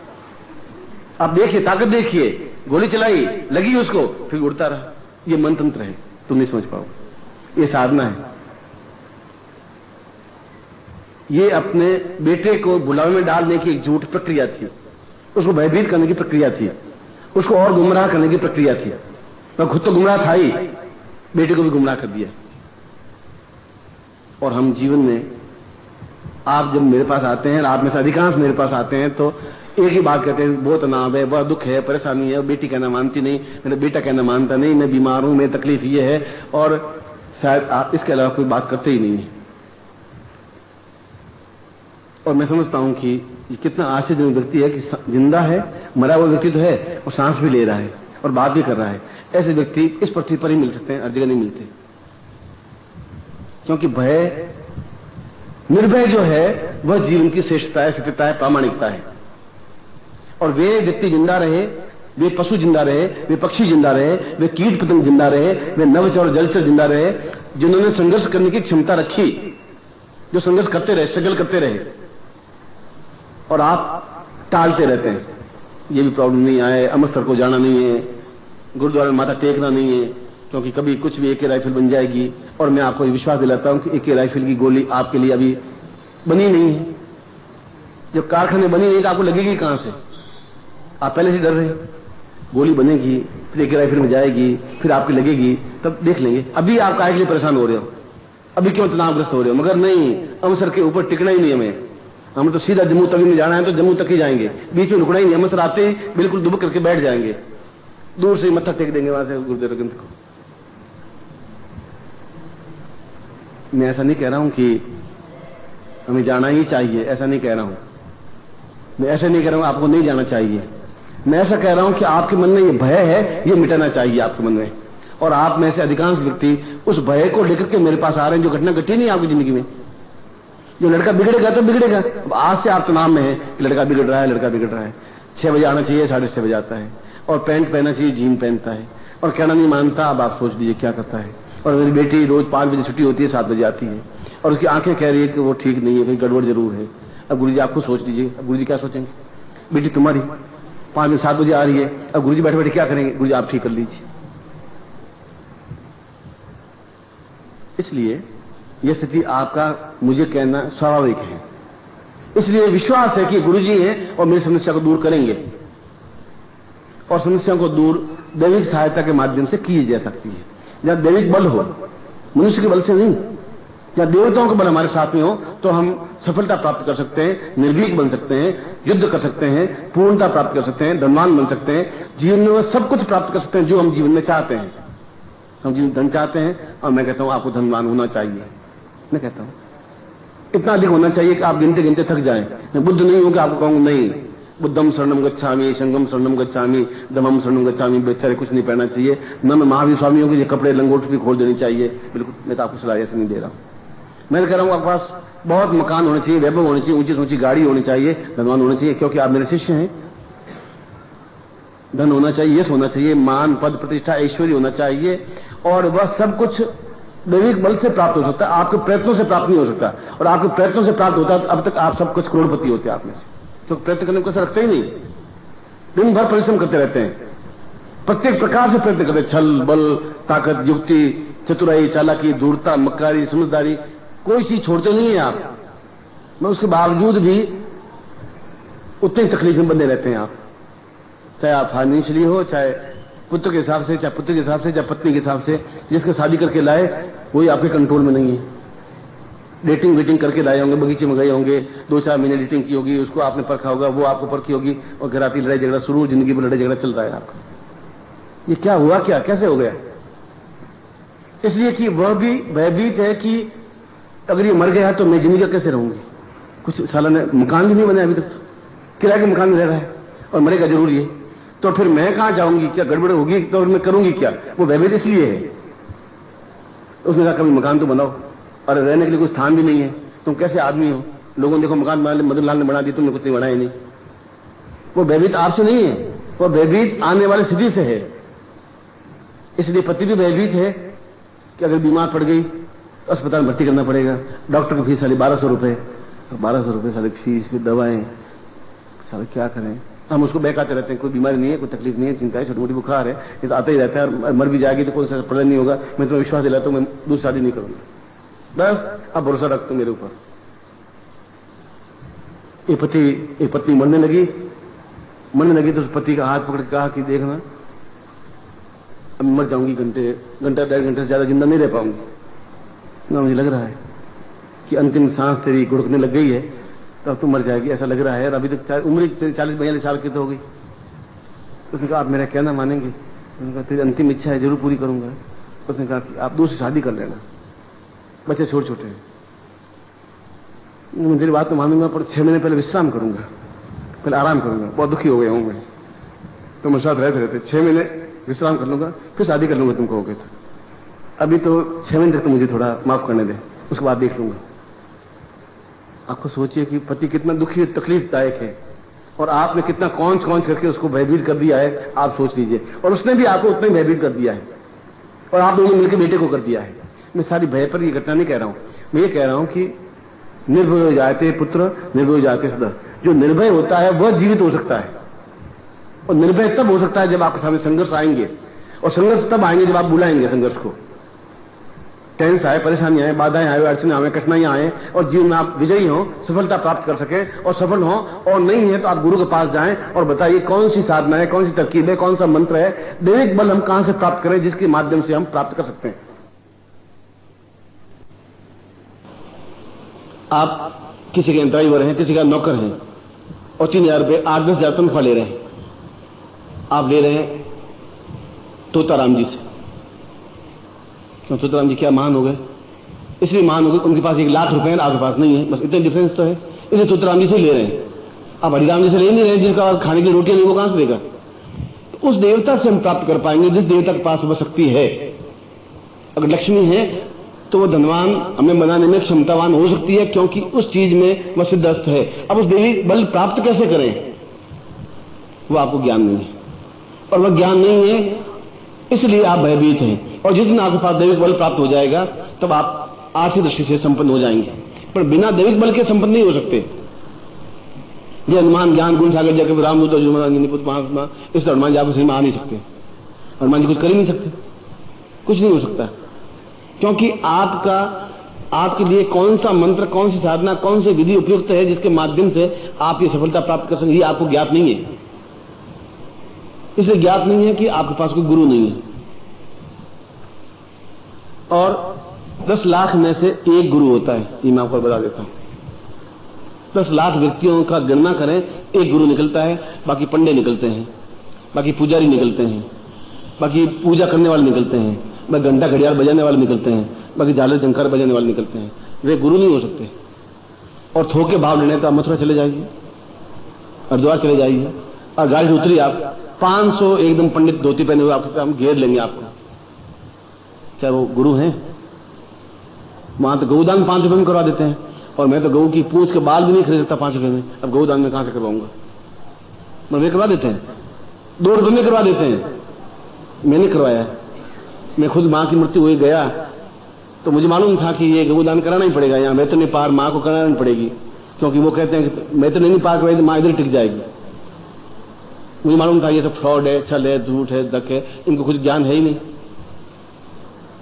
आप देखिए, ताकत देखिए, गोली चलाई, लगी उसको, फिर उड़ता रहा। ये मंत्र है, तुम नहीं समझ पाओगे, ये साधना है। ये अपने बेटे को बुलावे में डालने की एक झूठ प्रक्रिया थी, उसको भयभीत करने की प्रक्रिया थी, उसको और गुमराह करने की प्रक्रिया थी। मैं खुद तो गुमराह था ही, बेटे को भी गुमराह कर दिया। और हम जीवन में, आप जब मेरे पास आते हैं, आप में से अधिकांश मेरे पास आते हैं, तो एक ही बात कहते हैं, बहुत तनाव है, बहुत दुख है, परेशानी है, बेटी कहना मानती नहीं, मेरा बेटा कहना मानता नहीं, मैं बीमार हूं, मेरी तकलीफ ये है, और शायद आप इसके अलावा कोई बात करते ही नहीं है। और मैं समझता हूं कि ये कितना आश्चर्यजनक व्यक्ति है कि जिंदा है, मरा हुआ व्यक्ति तो है, और सांस भी ले रहा है और बात भी कर रहा है। ऐसे व्यक्ति इस पृथ्वी पर ही मिल सकते हैं, हर जगह नहीं मिलते। क्योंकि भय, निर्भय जो है वह जीवन की श्रेष्ठता है, सत्यता है, प्रामाणिकता है। और वे व्यक्ति जिंदा रहे, वे पशु जिंदा रहे, वे पक्षी जिंदा रहे, वे कीट पतंग जिंदा रहे, वे नभचर और जलचर जिंदा रहे, जिन्होंने संघर्ष करने की क्षमता रखी, जो संघर्ष करते रहे, स्ट्रगल करते रहे। और आप टालते रहते हैं, ये भी प्रॉब्लम नहीं आए, अमृतसर को जाना नहीं है, गुरुद्वारा में माथा टेकना नहीं है, क्योंकि कभी कुछ भी AK राइफल बन जाएगी। और मैं आपको विश्वास दिलाता हूं कि AK राइफल की गोली आपके लिए अभी बनी नहीं है। जब कारखाने बनी नहीं तो आपको लगेगी कहां से? आप पहले से डर रहे हैं, गोली बनेगी, फिर AK राइफल में जाएगी, फिर आपकी लगेगी, तब देख लेंगे। अभी आप काहे के लिए परेशान हो रहे हो, अभी क्यों तनावग्रस्त हो रहे हो? मगर नहीं, अमृतसर के ऊपर टिकना ही नहीं हमें तो सीधा जम्मू तवी में जाना है तो जम्मू तक ही जाएंगे, बीच में रुकना ही नहीं। अमृतसर आते ही बिल्कुल दुबक करके बैठ जाएंगे, दूर से मत्था टेक देंगे वहां से गुरुदेव ग्रंथ को। मैं ऐसा नहीं कह रहा हूं कि हमें जाना ही चाहिए, ऐसा नहीं कह रहा हूं। मैं ऐसा नहीं कह रहा हूं आपको नहीं जाना चाहिए। मैं ऐसा कह रहा हूं कि आपके मन में ये भय है, ये मिटाना चाहिए आपके मन में। और आप में से अधिकांश व्यक्ति उस भय को लेकर के मेरे पास आ रहे हैं, जो घटना घटी नहीं आपकी जिंदगी में। जो लड़का बिगड़ेगा तो बिगड़ेगा। अब आज से आप तनाव में है कि लड़का बिगड़ रहा है, लड़का बिगड़ रहा है। 6 बजे आना चाहिए, 6:30 बजे आता है, और पैंट पहनना चाहिए, जीन पहनता है, और कहना नहीं मानता। अब आप सोच लीजिए क्या करता है। और मेरी बेटी रोज 5 बजे छुट्टी होती है, 7 बजे आती है, और उसकी आंखें कह रही है कि वो ठीक नहीं है, भाई गड़बड़ जरूर है। अब गुरुजी आपको सोच लीजिए, अब गुरुजी क्या सोचेंगे? बेटी तुम्हारी 5 बजे 7 बजे आ रही है, अब गुरुजी बैठे बैठे क्या करेंगे? गुरुजी आप ठीक कर लीजिए। इसलिए यह स्थिति आपका मुझे कहना स्वाभाविक है। इसलिए विश्वास है कि गुरुजी हैं और मेरी समस्या को दूर करेंगे, और समस्याओं को दूर दैविक सहायता के माध्यम से की जा सकती है। जहां दैविक बल हो, मनुष्य के बल से नहीं, जहां देवताओं का बल हमारे साथ में हो, तो हम सफलता प्राप्त कर सकते हैं, निर्भीक बन सकते हैं, युद्ध कर सकते हैं, पूर्णता प्राप्त कर सकते हैं, धनवान बन सकते हैं, जीवन में सब कुछ प्राप्त कर सकते हैं जो हम जीवन में चाहते हैं। हम जीवन धन चाहते हैं, और मैं कहता हूं आपको धनवान होना चाहिए। मैं कहता हूं इतना अधिक होना चाहिए कि आप गिनते गिनते थक जाएं। मैं बुद्ध नहीं हूं कि आपको कहूं नहीं, बुद्धम शरणम गच्छामि, संगम शरणम गच्छामि, धम्मम शरणम गच्छामि, बेचारे कुछ नहीं पहनना चाहिए। न मैं महावीर स्वामियों के ये कपड़े लंगोट भी खोल देनी चाहिए, बिल्कुल। मैं तो आपको सलाह ऐसे नहीं दे रहा हूं। मैं कह रहा हूं आपके पास बहुत मकान होने चाहिए, वैभव होनी चाहिए, ऊंची से ऊंची गाड़ी होनी चाहिए, धनवान होना चाहिए, क्योंकि आप मेरे शिष्य हैं। धन होना चाहिए, यश होना चाहिए, मान पद प्रतिष्ठा ऐश्वर्य होना चाहिए, और वह सब कुछ दैविक बल से प्राप्त हो सकता है, आपके प्रयत्नों से प्राप्त नहीं हो सकता। और आपके प्रयत्नों से प्राप्त होता है, अब तक आप सब कुछ करोड़पति होते आप में से, तो प्रयत्न करने को रखते ही नहीं, दिन भर परिश्रम करते रहते हैं। प्रत्येक प्रकार से प्रयत्न करते, छल बल ताकत युक्ति चतुराई चालाकी धूर्तता मक्कारी समझदारी, कोई चीज छोड़ते नहीं है आप। मैं उसके बावजूद भी उतनी तकलीफ में बंधे रहते हैं आप, चाहे आप फाइनेंशियली हो, चाहे पुत्र के हिसाब से, चाहे पुत्र के हिसाब से, चाहे पत्नी के हिसाब से। जिसके शादी करके लाए वही आपके कंट्रोल में नहीं है। डेटिंग वेटिंग करके लाए होंगे, बगीचे में गए होंगे, 2-4 महीने डेटिंग की होगी, उसको आपने परखा होगा, वो आपको परखी होगी, और घर आती लड़ाई झगड़ा शुरू, जिंदगी में लड़ाई झगड़ा चल रहा है आपका। ये क्या हुआ, क्या कैसे हो गया? इसलिए कि वह भी भयभीत है कि अगर ये मर गया तो मैं जिंदगी का कैसे रहूंगी। कुछ साला ने मकान भी नहीं बनाया अभी तक, किराए के मकान में रह रहा है और मरेगा जरूर ये, तो फिर मैं कहां जाऊंगी, क्या गड़बड़ होगी तो मैं करूंगी क्या? वो भयभीत इसलिए है। उसने कहा कभी मकान तो बनाओ, और रहने के लिए कोई स्थान भी नहीं है, तुम कैसे आदमी हो? लोगों ने देखो मकान बना, मदनलाल ने बना दिया, तुमने कुछ नहीं बनाया नहीं। वो भयभीत आपसे नहीं है, वो भयभीत आने वाली स्थिति से है। इसलिए पति भी भयभीत है कि अगर बीमार पड़ गई तो अस्पताल भर्ती करना पड़ेगा, डॉक्टर की फीस साली 1200 रुपए, 1200 रुपए सारी फीस, फिर दवाएं, सारे क्या करें? हम उसको बहकाते रहते हैं, कोई बीमारी नहीं है, कोई तकलीफ नहीं है, चिंता है, छोटी मोटी बुखार है, ये तो आता ही रहता है, और मर भी जाएगी तो कोई सा प्रलय नहीं होगा। मैं तुम्हें विश्वास दिलाता हूं, मैं दूसरी शादी नहीं करूंगा, बस अब भरोसा रख तुम मेरे ऊपर। ये पत्नी मरने लगी तो उस पति का हाथ पकड़ के कहा कि देखना अब मर जाऊंगी, घंटा 1.5 घंटे से ज्यादा जिंदा नहीं रह पाऊंगी ना, मुझे लग रहा है कि अंतिम सांस तेरी गुड़कने लग गई है, तो अब तो मर जाएगी ऐसा लग रहा है, और अभी तक उम्र 40-42 साल की तो हो गई। उसने कहा आप मेरा कहना मानेंगे? उसने कहा तेरी अंतिम इच्छा है, जरूर पूरी करूंगा। उसने कहा कि आप दूसरी शादी कर लेना, बच्चे छोटे छोटे हैं, मैं तेरी बात तो मानूंगा, पर 6 महीने पहले विश्राम करूंगा, पहले आराम करूंगा, बहुत दुखी हो गया हूं मैं, तो मेरे साथ रहते रहते 6 महीने विश्राम कर लूंगा, फिर शादी कर लूंगा तुम कहोगे तो। अभी तो 6 महीने तक तो मुझे थोड़ा माफ करने दे, उसके बाद देख लूंगा। आपको सोचिए कि पति कितना दुखी तकलीफदायक है, और आपने कितना कौंच करके उसको भयभीत कर दिया है, आप सोच लीजिए। और उसने भी आपको उतना ही भयभीत कर दिया है, और आप दोनों मिलकर बेटे को कर दिया है। मैं सारी भय पर ये घटना नहीं कह रहा हूं, मैं ये कह रहा हूं कि निर्भय हो जाते पुत्र, निर्भय हो जाते सदा। जो निर्भय होता है वह जीवित हो सकता है, और निर्भय तब हो सकता है जब आपके सामने संघर्ष आएंगे, और संघर्ष तब आएंगे जब आप बुलाएंगे संघर्ष को। टेंस आए, परेशानी आए, बाधाएं आए, अड़चने आए, कठिनाइयां आए, और जीवन में आप विजयी हो, सफलता प्राप्त कर सकें और सफल हो। और नहीं है तो आप गुरु के पास जाएं और बताइए कौन सी साधना है, कौन सी तरकीब है, कौन सा मंत्र है, दैविक बल हम कहां से प्राप्त करें जिसके माध्यम से हम प्राप्त कर सकते हैं। आप किसी के ड्राइवर हैं, किसी का नौकर हैं, और 3000 रुपये 8-10 हजार तनख्वाह ले रहे हैं। आप ले रहे हैं तोताराम जी से, क्यों? तोताराम जी क्या महान हो गए? इसलिए महान हो गए उनके पास 1 लाख रुपए है, आपके पास नहीं है, बस इतने डिफरेंस तो है, इसलिए तोताराम जी से ले रहे हैं। आप हरिराम जी से ले नहीं रहे, जिनका खाने की रोटियां नहीं, वो कहां से देगा? तो उस देवता से हम प्राप्त कर पाएंगे जिस देवता के पास वह शक्ति है। अगर लक्ष्मी है तो वह धनवान हमें बनाने में क्षमतावान हो सकती है, क्योंकि उस चीज में वह सिद्धस्थ है। अब उस देवी बल प्राप्त कैसे करें? वो आपको ज्ञान नहीं है, और वह ज्ञान नहीं है इसलिए आप भयभीत हैं। और जिस दिन आपके पास दैविक बल प्राप्त हो जाएगा तब आप आर्थिक दृष्टि से संपन्न हो जाएंगे, पर बिना दैविक बल के संपन्न नहीं हो सकते। ये हनुमान ज्ञान गुण सागर जाकर रामदूत महात्मा, इस हनुमान जी आपको आ नहीं सकते, हनुमान जी कुछ कर ही नहीं सकते, कुछ नहीं हो सकता, क्योंकि आपके लिए कौन सा मंत्र, कौन सी साधना, कौन सी विधि उपयुक्त है जिसके माध्यम से आप ये सफलता प्राप्त कर सकें, ये आपको ज्ञात नहीं है। इसलिए ज्ञात नहीं है कि आपके पास कोई गुरु नहीं है। और 10 लाख में से एक गुरु होता है, ये मैं आपको बता देता हूं। 10 लाख व्यक्तियों का गणना करें, एक गुरु निकलता है, बाकी पंडे निकलते हैं, बाकी पुजारी निकलते हैं, बाकी पूजा करने वाले निकलते हैं, बाकी घंटा घड़ियाल बजाने वाले निकलते हैं, बाकी झालर झंकार बजाने वाले निकलते हैं। वे गुरु नहीं हो सकते। और थोके भाव लेने तो आप मथुरा चले जाइए, हरिद्वार चले जाइए, और गाड़ी से उतरिए आप, 500 एकदम पंडित धोती पहने हुए आपके हम घेर लेंगे आपको, चाहे वो गुरु हैं। वहां तो गौदान 5 रुपए में करवा देते हैं, और मैं तो गऊ की पूंछ के बाल भी नहीं खरीद सकता 5 रुपए में, अब गौदान में कहां से करवाऊंगा? मैं वे करवा देते हैं, 2 रुपए में करवा देते हैं। मैंने करवाया, मैं खुद मां की मृत्यु हुई गया तो मुझे मालूम था कि ये गौदान कराना ही पड़ेगा, यहाँ मैं तो नहीं पार, मां को कराना पड़ेगी, क्योंकि वो कहते हैं कि मैं तो नहीं पार करवाई तो मां इधर टिक जाएगी। मुझे मालूम था ये सब फ्रॉड है, छल है, झूठ है, धक है, इनको कुछ ज्ञान है ही नहीं।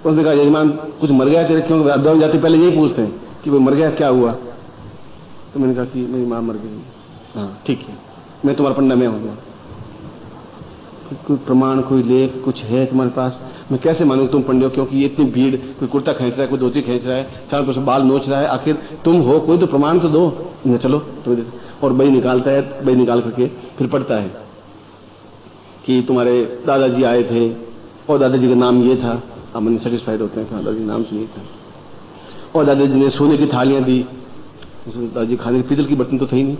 उसने कहा यजमान कुछ मर गया तेरे, क्यों अध्ययन जाते पहले यही पूछते हैं कि वो मर गया क्या हुआ। तो मैंने कहा कि मेरी माँ मर गई। हाँ ठीक है, मैं तुम्हारा पंडा मैं हूँ। कोई प्रमाण, कोई लेख कुछ है तुम्हारे पास? मैं कैसे मानूं तुम पंडित हो, क्योंकि ये इतनी भीड़, कोई कुर्ता खींच रहा है, कोई धोती खींच रहा है, चारों तरफ से बाल नोच रहा है, आखिर तुम हो, कोई तो प्रमाण तो दो। चलो तो और बही निकालता है, बही निकाल करके फिर पढ़ता है कि तुम्हारे दादाजी आए थे और दादाजी का नाम ये था। अब मैंने सेटिस्फाइड होते हैं कि दादाजी नाम से ये था, और दादाजी ने सोने की थालियां दी। दादाजी खाने के पीतल की बर्तन तो थे ही नहीं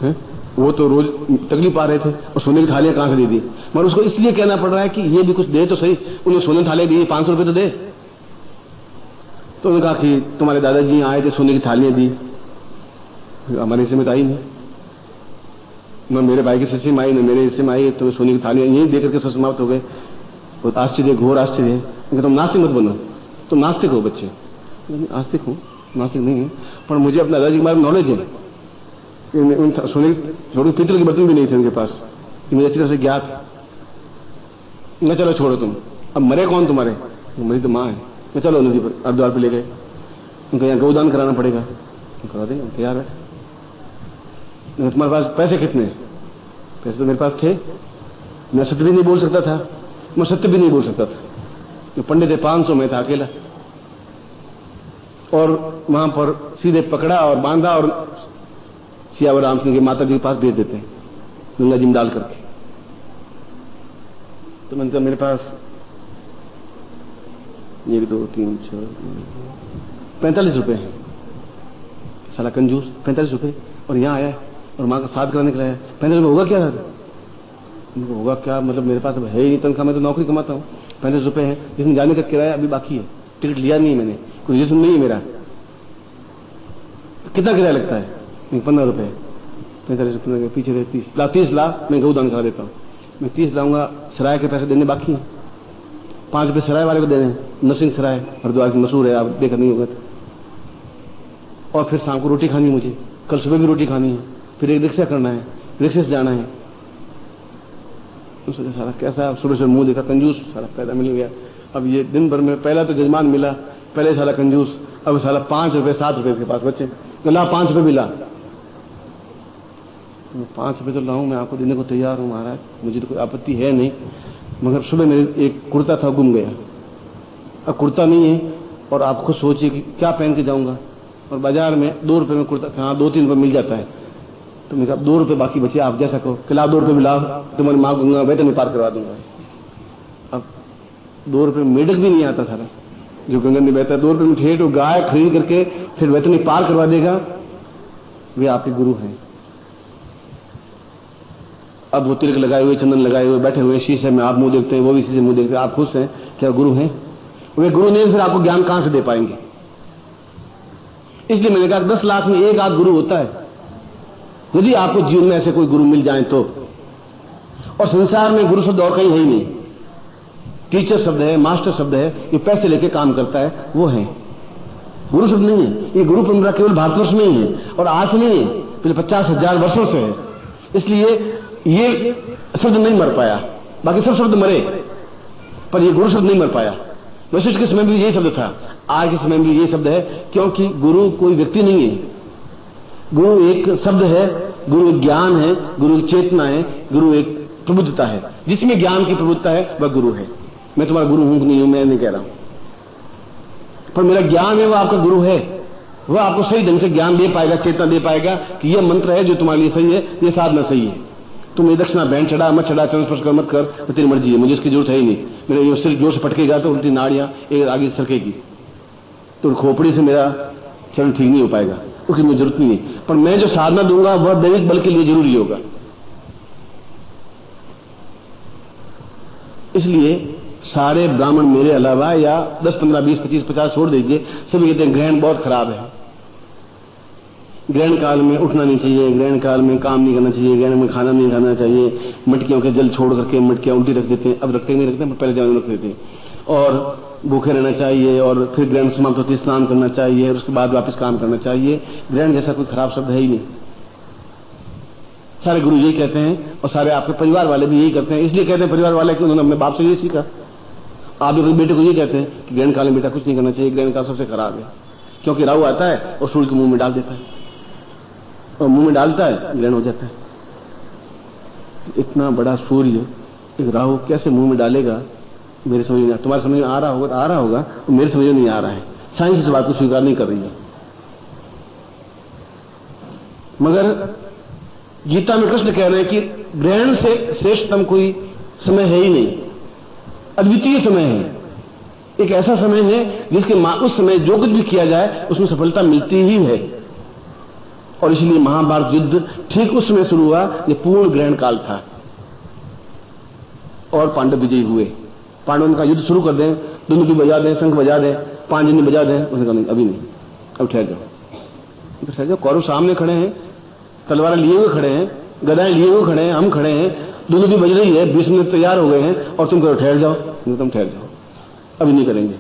है? वो तो रोज तकलीफ आ रहे थे, और सोने की थालियां कहां से दे दी? मगर उसको इसलिए कहना पड़ रहा है कि ये भी कुछ दे तो सही। उन्होंने सोने की थालियां दी, 500 रुपए तो दे। तो उन्होंने कहा कि तुम्हारे दादाजी आए थे, सोने की थालियां दी, हमारे हिस्से में तो आई नहीं, न मेरे भाई के हिस्से में आई, न मेरे हिस्से में आई, तो सोने की थालियां यही देकर के सब समाप्त हो गए। बहुत आश्चर्य, घोर आश्चर्य है। तुम नास्तिक मत बनो, तुम नास्तिक हो बच्चे। नास्तिक हूं, नास्तिक नहीं है, पर मुझे अपने दादाजी के बारे में नॉलेज है। सोने थोड़ी पीतल के बर्तन भी नहीं थे उनके पास, कि मुझे अच्छी तरह से ज्ञात। मैं चलो छोड़ो तुम, अब मरे कौन तुम्हारे? मरी तो माँ है। मैं चलो नदी पर हरिद्वार पे ले गए, उनको यहाँ गौदान कराना पड़ेगा। करा देंगे, तैयार है। तुम्हारे पास पैसे कितने? पैसे तो मेरे पास थे, मैं सत्य भी नहीं बोल सकता था, मैं सत्य भी नहीं बोल सकता था। जो पंडित थे 500 में था अकेला, और वहां पर सीधे पकड़ा और बांधा और सियावर राम सिंह की माता जी के पास भेज देते हैं गंगा जी में डाल करके। तो मैंने कहा मेरे पास 1 2 3 4 45 रुपए हैं। साला कंजूस, 45 रुपए, और यहाँ आया और माँ का साथ कराने के लिए आया। 45 रुपए होगा क्या? होगा क्या मतलब, मेरे पास अब है ही तनख्वाह, मैं तो नौकरी कमाता हूँ। 35 रुपए है, जिसमें जाने का किराया अभी बाकी है, टिकट लिया नहीं मैंने, कोई रजिस्ट्रेशन नहीं है मेरा। कितना किराया लगता है? 15 रुपए। 45 रुपए पीछे रहे 30 ला, मैं गौदान करा देता हूँ। मैं 30 लाऊंगा, सराय के पैसे देने बाकी हैं, 5 रुपए सराय वाले को देने। नरसिंह सराय हरिद्वार की मशहूर है, आप देखा नहीं होगा। और फिर शाम को रोटी खानी है मुझे, कल सुबह भी रोटी खानी है, फिर एक रिक्शा करना है, रिक्शे से जाना है। सोचा सारा कैसा, सुबह से मुंह देखा, कंजूस सारा पैदा मिल गया। अब ये दिन भर में पहला तो जजमान मिला, पहले साला कंजूस, अब साला 5 रुपए 7 रुपए इसके पास बच्चे, ला 5 रुपए भी ला। 5 रुपए तो लाऊं, मैं आपको देने को तैयार हूं महाराज, मुझे तो कोई आपत्ति है नहीं। मगर सुबह मेरे एक कुर्ता था, गुम गया। अब कुर्ता नहीं है, और आप खुद सोचिए कि क्या पहन के जाऊंगा। और बाजार में 2 रुपए में कुर्ता, हाँ 2-3 रुपए मिल जाता है। तो मैंने कहा 2 रुपए बाकी बचे, आप जैसा कहो, कि ला 2 रुपए भी ला, तुम्हारी माँ को बेटे में पार करवा दूंगा। अब 2 रुपए मेढक भी नहीं आता सारा, जो गंगा में बहता है। 2 रुपए में ठेठ गाय खरीद करके फिर वेतन पार करवा देगा, वे आपके गुरु हैं। अब वो तिलक लगाए हुए, चंदन लगाए हुए बैठे हुए, शीशे में आप मुंह देखते हैं, वो भी शीशे मुंह देखते हैं, आप खुश हैं? क्या गुरु हैं? वे गुरु नहीं, फिर आपको ज्ञान कहां से दे पाएंगे? इसलिए मैंने कहा 10 लाख में 1 आध गुरु होता है, यदि आपको जीवन में ऐसे कोई गुरु मिल जाए तो। और संसार में गुरु शब्द और कहीं है ही नहीं। टीचर शब्द है, मास्टर शब्द है, ये पैसे लेके काम करता है, वो है। गुरु शब्द नहीं है। ये गुरु परंपरा केवल भारतवर्ष में ही है, और आज नहीं है, पिछले 50,000 वर्षों से है। इसलिए ये शब्द नहीं मर पाया, बाकी सब शब्द मरे, पर ये गुरु शब्द नहीं मर पाया। वशिष्ठ के समय में भी यही शब्द था, आज के समय में भी यही शब्द है, क्योंकि गुरु कोई व्यक्ति नहीं है, गुरु एक शब्द है, गुरु एक ज्ञान है, गुरु एक चेतना है, गुरु एक प्रबुद्धता है। जिसमें ज्ञान की प्रबुद्धता है वह गुरु है। मैं तुम्हारा गुरु हूं कि नहीं हूं मैं नहीं कह रहा हूं, पर मेरा ज्ञान है, वह आपका गुरु है। वह आपको सही ढंग से ज्ञान दे पाएगा, चेतना दे पाएगा कि यह मंत्र है जो तुम्हारे लिए सही है, यह साधना सही है। तुम ये दक्षिणा बैंड चढ़ा मत चढ़ा, चरण स्पर्श कर मत कर, तो तेरी मर्जी है, मुझे इसकी जरूरत है ही नहीं। मेरे ये सिर जोर से पटकेगा तो उल्टी नाड़ियां एक आगे सरकेगी, तो खोपड़ी से मेरा चरण ठीक नहीं हो पाएगा, उसकी मुझे जरूरत नहीं है। पर मैं जो साधना दूंगा वह दैनिक बल के लिए जरूरी होगा। इसलिए सारे ब्राह्मण मेरे अलावा, या 10 15 20 25 50 छोड़ दीजिए, सभी कहते हैं ग्रहण बहुत खराब है, ग्रहण काल में उठना नहीं चाहिए, ग्रहण काल में काम नहीं करना चाहिए, ग्रहण में खाना नहीं खाना चाहिए, मटकियों के जल छोड़ करके मटकियां उल्टी रख देते हैं। अब रखते नहीं रखते, पहले जमाने में रख देते हैं। और भूखे रहना चाहिए, और फिर ग्रहण समाप्त होते स्नान करना चाहिए, और उसके बाद वापस काम करना चाहिए। ग्रहण जैसा कोई खराब शब्द है ही नहीं। सारे गुरु यही कहते हैं और सारे आपके परिवार वाले भी यही करते हैं। इसलिए कहते हैं परिवार वाले कि उन्होंने अपने बाप से यही सीखा। आप भी अपने बेटे को यही कहते हैं कि ग्रहण काल में बेटा कुछ नहीं करना चाहिए, ग्रहण काल सबसे खराब है, क्योंकि राहु आता है और सूर्य के मुंह में डाल देता है, और मुंह में डालता है ग्रहण हो जाता है। इतना बड़ा सूर्य एक राहु कैसे मुंह में डालेगा, मेरे समझ में, तुम्हारे समझ में आ रहा होगा तो आ रहा होगा, और मेरे समझ में नहीं आ रहा है। साइंस इस बात को स्वीकार नहीं कर रही है। मगर गीता में कृष्ण कह रहे हैं कि ग्रहण से श्रेष्ठतम कोई समय है ही नहीं, अद्वितीय समय है। एक ऐसा समय है जिसके उस समय जो कुछ भी किया जाए उसमें सफलता मिलती ही है। और इसलिए महाभारत युद्ध ठीक उस समय शुरू हुआ, ये पूर्ण ग्रहण काल था और पांडव विजयी हुए। पांडवों का युद्ध शुरू कर दें, दुंदुभी बजा दें, शंख बजा दें, पांजनी बजा दें, उसने कहा नहीं, अभी नहीं, अब ठहर जाओ, ठहर जाओ। कौरव सामने खड़े हैं, तलवारें लिए हुए खड़े हैं, गदाएं लिए हुए खड़े हैं, हम खड़े हैं, दुंदुभी बज रही है, 20 मिनट तैयार हो गए हैं और तुम करो ठहर जाओ। तुम ठहर जाओ, अभी नहीं करेंगे,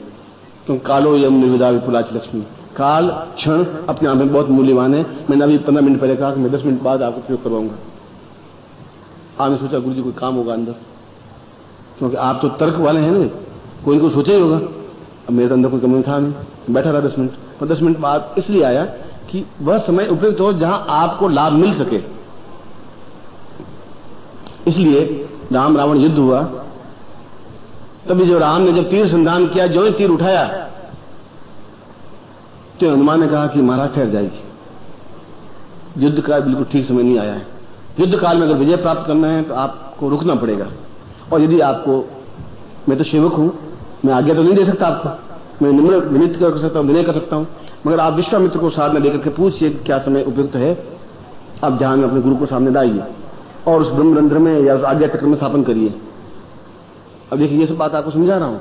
तुम कालो यम निर्विदा विपुलाच लक्ष्मी। काल क्षण अपने आप में बहुत मूल्यवान है। मैंने अभी 15 मिनट पहले कहा कि मैं 10 मिनट बाद आपको प्रयोग करवाऊंगा। आपने सोचा गुरु जी कोई काम होगा अंदर, क्योंकि आप तो तर्क वाले हैं ना, कोई को सोचा ही होगा। अब मेरे तो अंदर कोई कमी था नहीं, बैठा रहा 10 मिनट, पर 10 मिनट बाद इसलिए आया कि वह समय उपयुक्त हो जहां आपको लाभ मिल सके। इसलिए राम रावण युद्ध हुआ, तभी जो राम ने जब तीर संधान किया, जो ही तीर उठाया तो हनुमान ने कहा कि महाराज ठहर जाएगी, युद्ध का बिल्कुल ठीक समय नहीं आया है। युद्ध काल में अगर विजय प्राप्त करना है तो आपको रुकना पड़ेगा। और यदि आपको, मैं तो सेवक हूं, मैं आज्ञा तो नहीं दे सकता आपको, मैं निम्र विनीत कर सकता हूं, विनय कर सकता हूं, मगर आप विश्वामित्र को साथ में लेकर के पूछिए क्या समय उपयुक्त है। आप ध्यान में अपने गुरु को सामने लाइए और उस ब्रह्मरंध्र में या उस आज्ञा चक्र में स्थापन करिए। अब देखिए, ये सब बात आपको समझा रहा हूं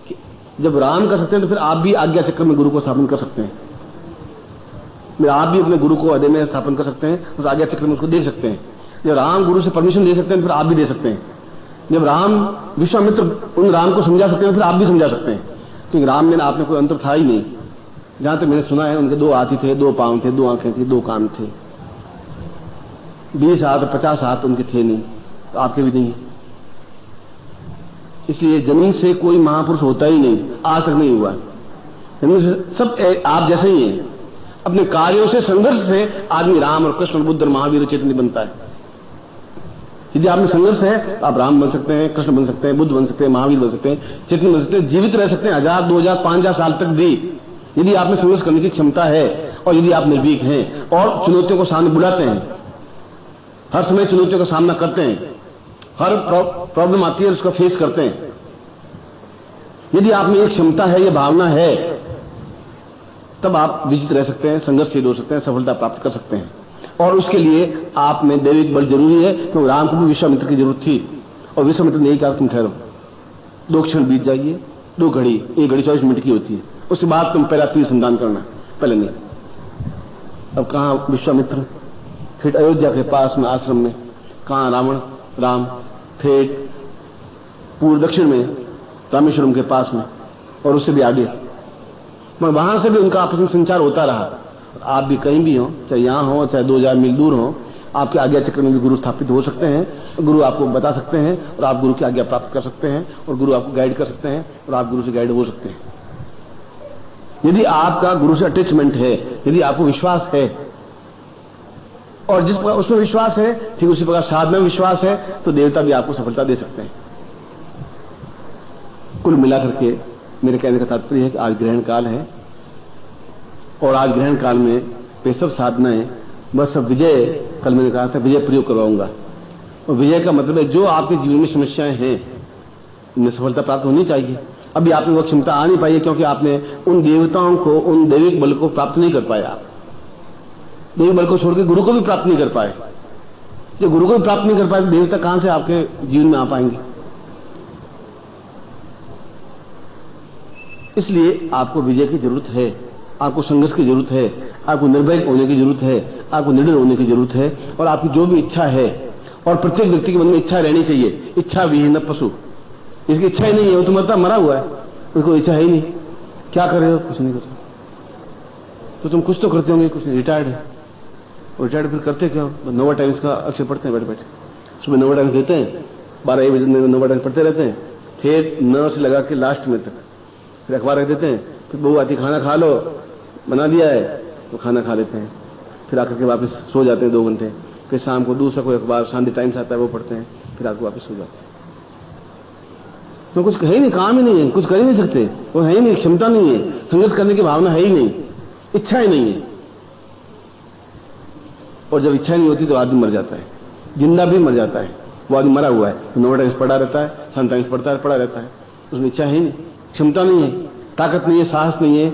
कि जब राम कर सकते हैं तो फिर आप भी आज्ञा चक्र में गुरु को स्थापन कर सकते हैं। आप भी अपने गुरु को हृदय में स्थापन कर सकते हैं, उस आज्ञा चक्र में उसको देख सकते हैं। जब राम गुरु से परमिशन दे सकते हैं फिर आप भी दे सकते हैं। जब राम विश्वामित्र उन राम को समझा सकते हैं फिर आप भी समझा सकते हैं, क्योंकि राम में आप में कोई अंतर था ही नहीं। जहां तक मैंने सुना है, उनके 2 हाथी थे, 2 पांव थे, 2 आंखें थी, 2 कान थे, 20 हाथ 50 हाथ उनके थे नहीं, तो आपके भी नहीं। इसलिए जन्म से कोई महापुरुष होता ही नहीं, आज तक नहीं हुआ। जन्म से सब आप जैसे ही हैं। अपने कार्यों से, संघर्ष से आदमी राम और कृष्ण, बुद्ध और महावीर चैतन्य बनता है। यदि आप में संघर्ष है तो आप राम बन सकते हैं, कृष्ण बन सकते हैं, बुद्ध बन सकते हैं, महावीर बन सकते हैं, चैतन्य बन सकते हैं, जीवित रह सकते हैं 1000, 2000, 5000 साल तक भी, यदि आप में संघर्ष करने की क्षमता है और यदि आप निर्भीक हैं और चुनौतियों को सामने बुलाते हैं, हर समय चुनौतियों का सामना करते हैं, हर प्रॉब्लम आती है उसका फेस करते हैं। यदि आप में एक क्षमता है, ये भावना है, तब आप विजित रह सकते हैं, संघर्षशील हो सकते हैं, सफलता प्राप्त कर सकते हैं। और उसके लिए आप में दैविक बल जरूरी है, क्योंकि राम को भी विश्वामित्र की जरूरत थी और विश्वामित्र ने यही कहा तुम ठहरो, 2 क्षण बीत जाइए, 2 घड़ी, 1 घड़ी 24 मिनट की होती है, उसके बाद तुम पहला तीर संधान करना, पहले नहीं। अब कहां विश्वामित्र, फिर अयोध्या के पास में आश्रम में, कहां रावण, राम ठेठ पूर्व दक्षिण में रामेश्वरम के पास में, और उससे भी आगे, मगर वहां से भी उनका आपस में संचार होता रहा। आप भी कहीं भी हो, चाहे यहां हो चाहे 2000 मील दूर हो, आपके आज्ञा चक्र में भी गुरु स्थापित हो सकते हैं, गुरु आपको बता सकते हैं और आप गुरु की आज्ञा प्राप्त कर सकते हैं और गुरु आपको गाइड कर सकते हैं और आप गुरु से गाइड हो सकते हैं। यदि आपका गुरु से अटैचमेंट है, यदि आपको विश्वास है, और जिस प्रकार उसमें विश्वास है ठीक उसी प्रकार साधना में विश्वास है, तो देवता भी आपको सफलता दे सकते हैं। कुल मिलाकर के मेरे कहने का तात्पर्य है कि आज ग्रहण काल है और आज ग्रहण काल में वे सब साधनाएं, बस सब विजय, कल मैंने कहा था विजय प्रयोग करवाऊंगा। और विजय का मतलब है जो आपके जीवन में समस्याएं हैं उनमें सफलता प्राप्त होनी चाहिए। अभी आप में वो क्षमता आ नहीं पाई है क्योंकि आपने उन देवताओं को, उन दैविक बल को प्राप्त नहीं कर पाए। आप दैविक बल को छोड़कर गुरु को भी प्राप्त नहीं कर पाए। जो गुरु को भी प्राप्त नहीं कर पाए तो देवता कहां से आपके जीवन में आ पाएंगे। इसलिए आपको विजय की जरूरत है, आपको संघर्ष की जरूरत है, आपको निर्भय होने की जरूरत है, आपको निडर होने की जरूरत है। और आपकी जो भी इच्छा है, और प्रत्येक व्यक्ति के मन में इच्छा रहनी चाहिए। इच्छा विहीन पशु, इसकी इच्छा ही नहीं है वो तो मरता मरा हुआ है, उसको इच्छा है ही नहीं। क्या कर रहे हो? कुछ नहीं कर रहे। तो तुम कुछ तो करते होंगे, कुछ नहीं, रिटायर्ड है, रिटायर्ड फिर करते क्या? नोवा टाइम्स का अक्षर पढ़ते हैं बैठे बैठे, सुबह नोवा टाइम्स देते हैं, 12-1 बजे नोवा टाइम्स पढ़ते रहते हैं, फिर 9 से लगा के लास्ट में तक फिर अखबार रख देते हैं। फिर बहू आती, खाना खा लो, बना दिया है, तो खाना खा लेते हैं, फिर आकर के वापस सो जाते हैं 2 घंटे। फिर शाम को दूसरा कोई अखबार शांति टाइम्स आता है वो पढ़ते हैं, फिर रात को वापस सो जाते हैं। तो कुछ है ही नहीं, काम ही नहीं है, कुछ कर ही नहीं सकते, वो है ही नहीं, क्षमता नहीं है, संघर्ष करने की भावना है ही नहीं, इच्छा ही नहीं है। और जब इच्छा नहीं होती तो आदमी मर जाता है, जिंदा भी मर जाता है। वो आदमी मरा हुआ है तो नोवा टाइम्स पढ़ा रहता है, शांति टाइम्स पढ़ा रहता है, उसमें इच्छा है ही नहीं, क्षमता नहीं है, ताकत नहीं है, साहस नहीं है,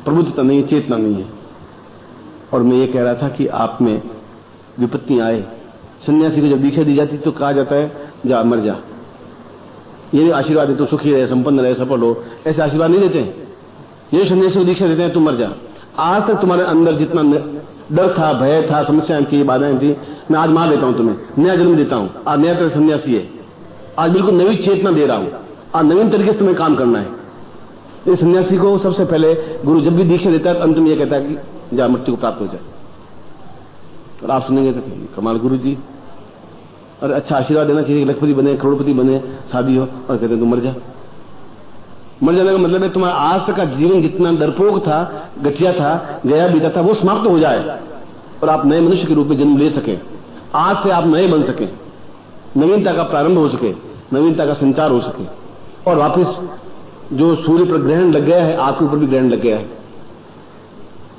प्रबुद्धता नहीं है, चेतना नहीं है। और मैं ये कह रहा था कि आप में विपत्ति आए, सन्यासी को जब दीक्षा दी जाती तो कहा जाता है जा मर जा, ये आशीर्वाद है, तो सुखी रहे, संपन्न रहे, सफल हो, ऐसे आशीर्वाद नहीं देते हैं। ये सन्यासी को दीक्षा देते हैं तुम मर जा। आज तक तुम्हारे अंदर जितना डर था, भय था, समस्याएं थी, बाधाएं थी, मैं आज मार देता हूं तुम्हें, नया जन्म देता हूं, आज नया तरह सन्यासी है, आज बिल्कुल नई चेतना दे रहा हूं, आज नवीन तरीके से तुम्हें काम करना है। इस सन्यासी को सबसे पहले गुरु जब भी दीक्षा देता है तो अंत में यह कहता है कि जा मृत्यु को प्राप्त हो जाए। और आप सुनेंगे तो कमाल गुरु जी, और अच्छा आशीर्वाद देना चाहिए, लखपति बने, करोड़पति बने, शादी हो, और कहते हैं तू मर जा। मर जाने का मतलब है तुम्हारा आज तक का जीवन जितना डरपोक था, गठिया था, गया बीता था, वो समाप्त हो जाए और आप नए मनुष्य के रूप में जन्म ले सके। आज से आप नए बन सके, नवीनता का प्रारंभ हो सके, नवीनता का संचार हो सके। और वापस जो सूर्य पर ग्रहण लग गया है, आपके ऊपर भी ग्रहण लग गया है,